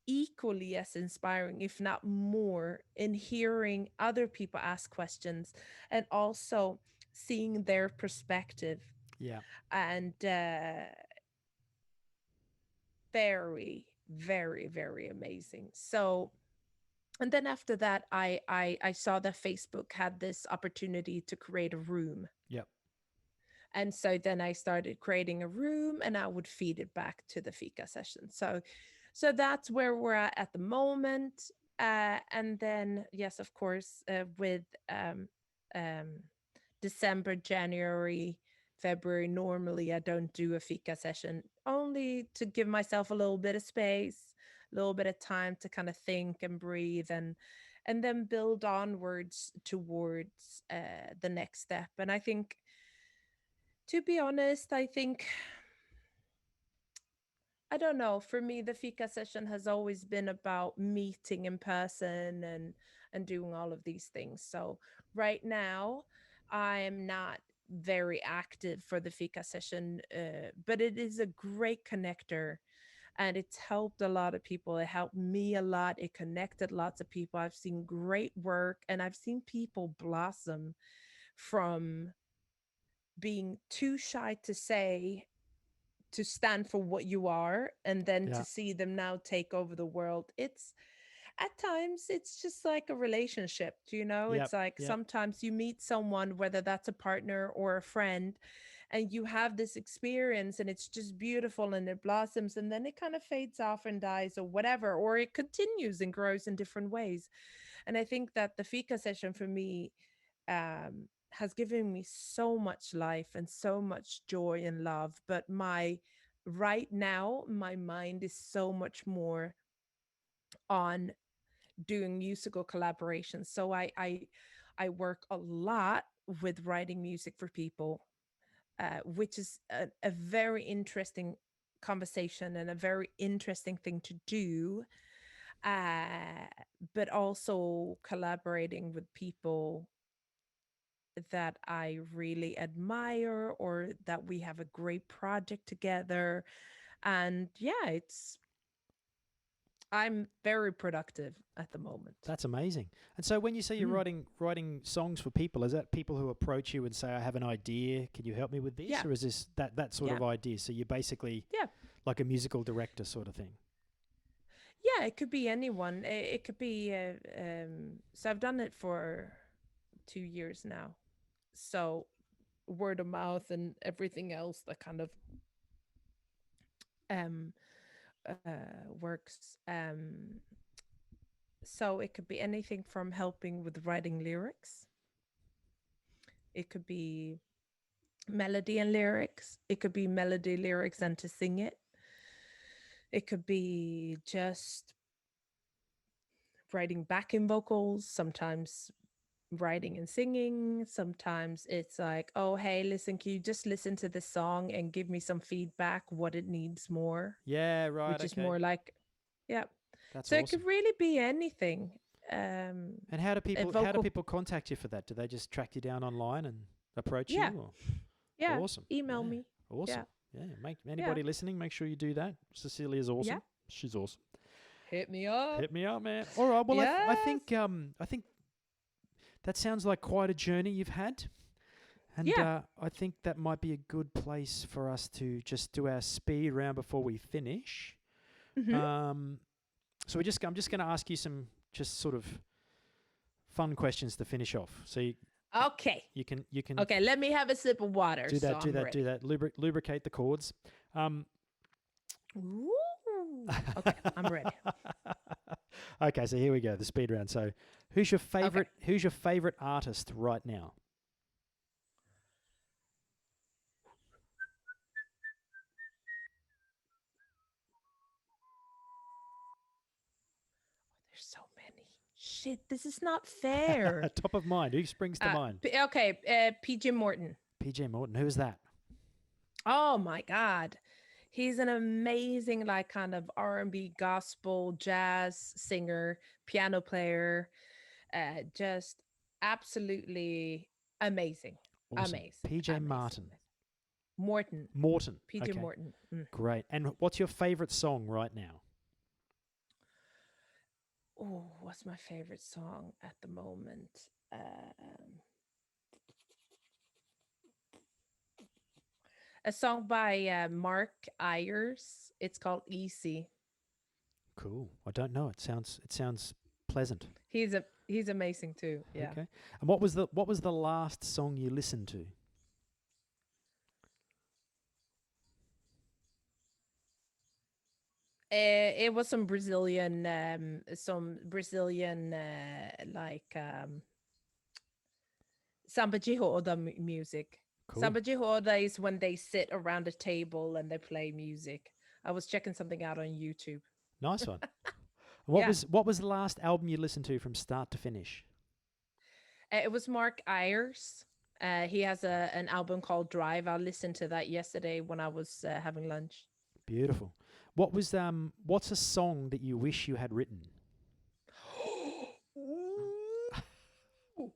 equally as inspiring, if not more, in hearing other people ask questions and also seeing their perspective. Yeah. And very, very, very amazing. So, and then after that, I saw that Facebook had this opportunity to create a room. Yep. And so then I started creating a room and I would feed it back to the fika session. So that's where we're at the moment. And then, yes, of course, with um, December, January, February, normally I don't do a fika session, only to give myself a little bit of space, a little bit of time to kind of think and breathe and then build onwards towards the next step. And I think, to be honest, I think, I don't know, for me the fika session has always been about meeting in person and doing all of these things. So right now I am not very active for the fika session, but it is a great connector and it's helped a lot of people. It helped me a lot. It connected lots of people. I've seen great work and I've seen people blossom from being too shy to say, to stand for what you are, and then to Yeah. see them now take over the world. It's, at times it's just like a relationship, it's Yep. like Yep. sometimes you meet someone, whether that's a partner or a friend, and you have this experience and it's just beautiful and it blossoms and then it kind of fades off and dies or whatever, or it continues and grows in different ways. And I think that the fika session for me has given me so much life and so much joy and love. But right now, my mind is so much more on doing musical collaborations. So I work a lot with writing music for people, which is a very interesting conversation and a very interesting thing to do. Uh, but also collaborating with people that I really admire or that we have a great project together. And yeah, I'm very productive at the moment. That's amazing. And so when you say you're Mm. writing songs for people, is that people who approach you and say, "I have an idea, can you help me with this?" Yeah, Or is this that sort yeah, of idea? So you're basically yeah, like a musical director sort of thing. yeah. It could be anyone. It could be. So I've done it for 2 years now. So word of mouth and everything else that kind of um works. So it could be anything from helping with writing lyrics. It could be melody and lyrics. It could be melody, lyrics, and to sing it. It could be just writing backing vocals, sometimes writing and singing. Sometimes it's like, oh, hey, listen, can you just listen to this song and give me some feedback what it needs more, Yeah, right, which is okay. more like, yeah. That's So it could awesome. really be anything. Um, And how do a people vocal, contact you for that? Do they just track you down online and approach yeah, you or yeah. awesome. Email Yeah. me. Yeah, Awesome. Yeah. Make yeah, anybody listening, make sure you do that. Cecilia's yeah. awesome. She's awesome. Hit me up. Hit me up, man. All right. Well, Yes. I think that sounds like quite a journey you've had, and Yeah. I think that might be a good place for us to just do our speed round before we finish. Hmm. Um, so I'm just going to ask you some just sort of fun questions to finish off. So Okay. you can Okay. Let me have a sip of water do so that, do I'm that, do ready. that. Lubricate the chords. Um, Ooh. Okay. I'm ready. okay, so here we go. The speed round. So, Okay. Who's your favorite artist right now? There's so many. Shit. This is not fair. Top of mind. Who springs to mind? Okay. PJ Morton. PJ Morton. Who's that? Oh my God. He's an amazing, like, kind of R&B, gospel, jazz singer, piano player. Just absolutely amazing. Awesome. Amazing. PJ Amazing. Martin. Amazing. Morton. Morton. PJ Okay, Morton. Mm. great. And what's your favorite song right now? Oh, what's my favorite song at the moment? Um, a song by Mark Ayers. It's called Easy. Cool. I don't know. It sounds pleasant. He's amazing too. Yeah. Okay. And what was the last song you listened to? It was some Brazilian like samba de roda music. Cool. Samba de roda is when they sit around a table and they play music. I was checking something out on YouTube. Nice one. And Yeah, what was the last album you listened to from start to finish? it was Mark Ayers. He has an album called Drive. I listened to that yesterday when I was having lunch. Beautiful. What's a song that you wish you had written? Ooh.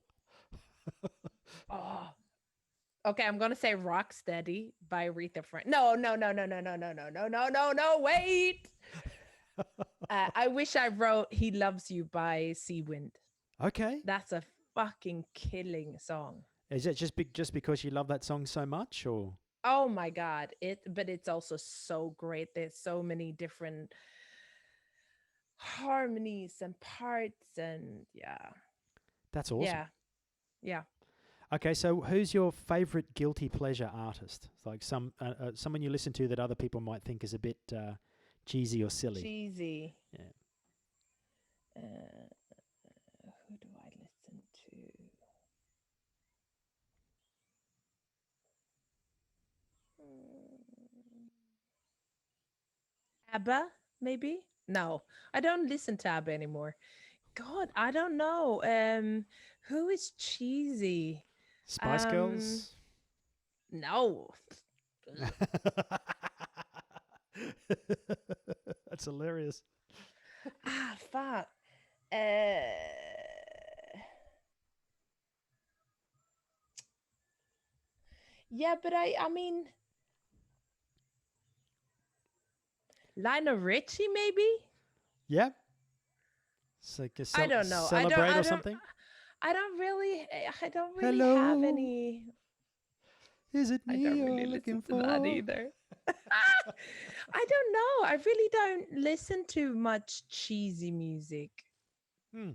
Oh, okay, I'm gonna say Rocksteady by Aretha Frank. No, no, no, no, no, no, no, no, no, no, no, no, wait. I wish I wrote He Loves You by Seawind. Okay. That's a fucking killing song. Is it just because you love that song so much or Oh my God. But it's also so great. There's so many different harmonies and parts and yeah. that's awesome. Yeah. Yeah. Okay, so who's your favorite guilty pleasure artist? Like someone you listen to that other people might think is a bit cheesy or silly. Cheesy. Yeah. Uh, who do I listen to? Mm, ABBA, maybe? No, I don't listen to ABBA anymore. God, I don't know. Who is cheesy? Spice Um, Girls. no. Ugh. That's hilarious. Ah, fuck. Uh, yeah, but I mean, Lionel Richie, maybe? Yep. It's like a I don't know. celebrate or something. I don't really have Hello, any. is it I me don't you're really listen looking to that for? either. I don't know. I really don't listen to much cheesy music. Hmm.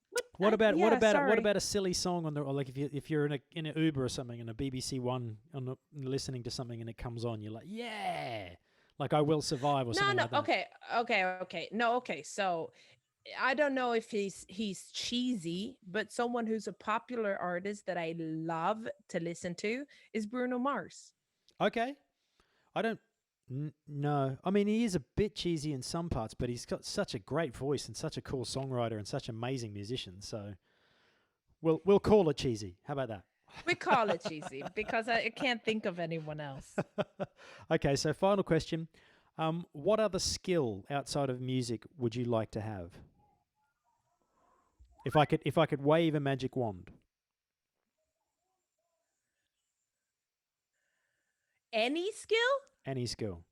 What? What about Yeah, what sorry. about a silly song on the, or like if you're in an Uber or something and a BBC One on listening to something and it comes on, you're like, yeah, like I Will Survive or No, something no. like that. Okay. No, okay. So I don't know if he's cheesy, but someone who's a popular artist that I love to listen to is Bruno Mars. Okay, I don't. No, I mean he is a bit cheesy in some parts, but he's got such a great voice and such a cool songwriter and such amazing musician. So we'll call it cheesy. How about We call it cheesy because I can't think of anyone else. that? Okay, so final question: what other skill outside of music would you like to have? If I could wave a magic wand, Any skill? any skill.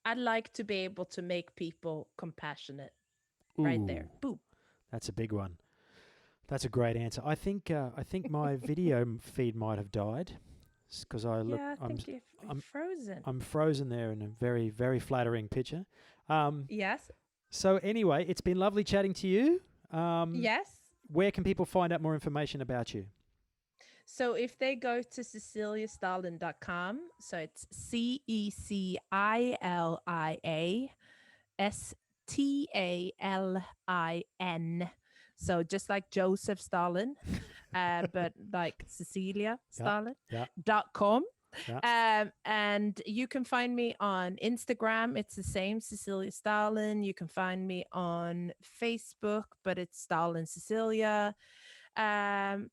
I'd like to be able to make people compassionate right Ooh, there. Boom. that's a big one. That's a great answer. I think my video feed might have died because Yeah, I think you're I'm frozen. I'm frozen there in a very flattering picture. Um, Yes. so anyway, it's been lovely chatting to you. Yes. Where can people find out more information about you? So if they go to ceciliastalin.com, so it's CECILIASTALIN. So just like Joseph Stalin, but like Cecilia Yeah, Stalin yeah, dot com. yeah. And you can find me on Instagram. It's the same, Cecilia Stalin. You can find me on Facebook, but it's Stalin Cecilia. And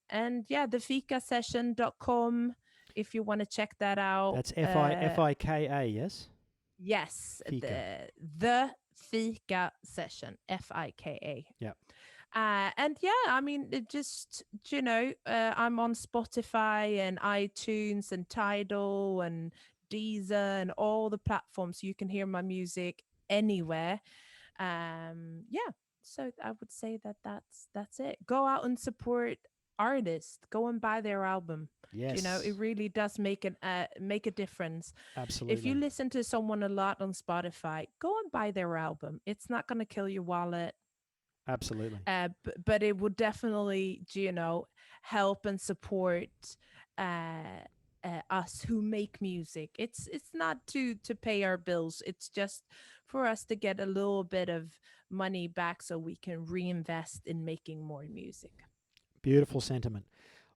yeah, thefikasession.com if you want to check that out. That's FIKA. Yes, Yes, Fika. the Fika session, FIKA. Yeah, And yeah, I mean, it just, I'm on Spotify and iTunes and Tidal and Deezer and all the platforms. You can hear my music anywhere. Yeah, so I would say that that's it. Go out and support artists. Go and buy their album. It yes, really does make a difference. If you absolutely, listen to someone a lot on Spotify, go and buy their album. It's not going to kill your wallet, absolutely. but it would definitely, help and support uh, us who make music. It's not to pay our bills. It's just for us to get a little bit of money back so we can reinvest in making more music. Beautiful sentiment.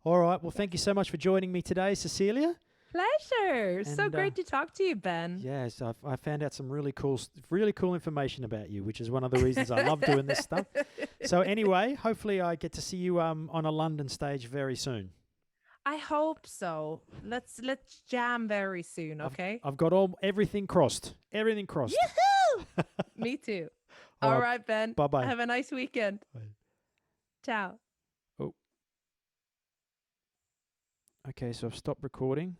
All right. Well, Yes. thank you so much for joining me today, Cecilia. Pleasure. So And great to talk to you, Ben. yes, I found out some really cool information about you, which is one of the reasons I love doing this stuff. So anyway, hopefully I get to see you on a London stage very soon. I hope so. Let's jam very soon, okay? I've got everything crossed. Everything crossed. Yoo-hoo! Me too. All All right. right, Ben. Bye bye. Have a nice weekend. Ciao. Oh, okay. So I've stopped recording.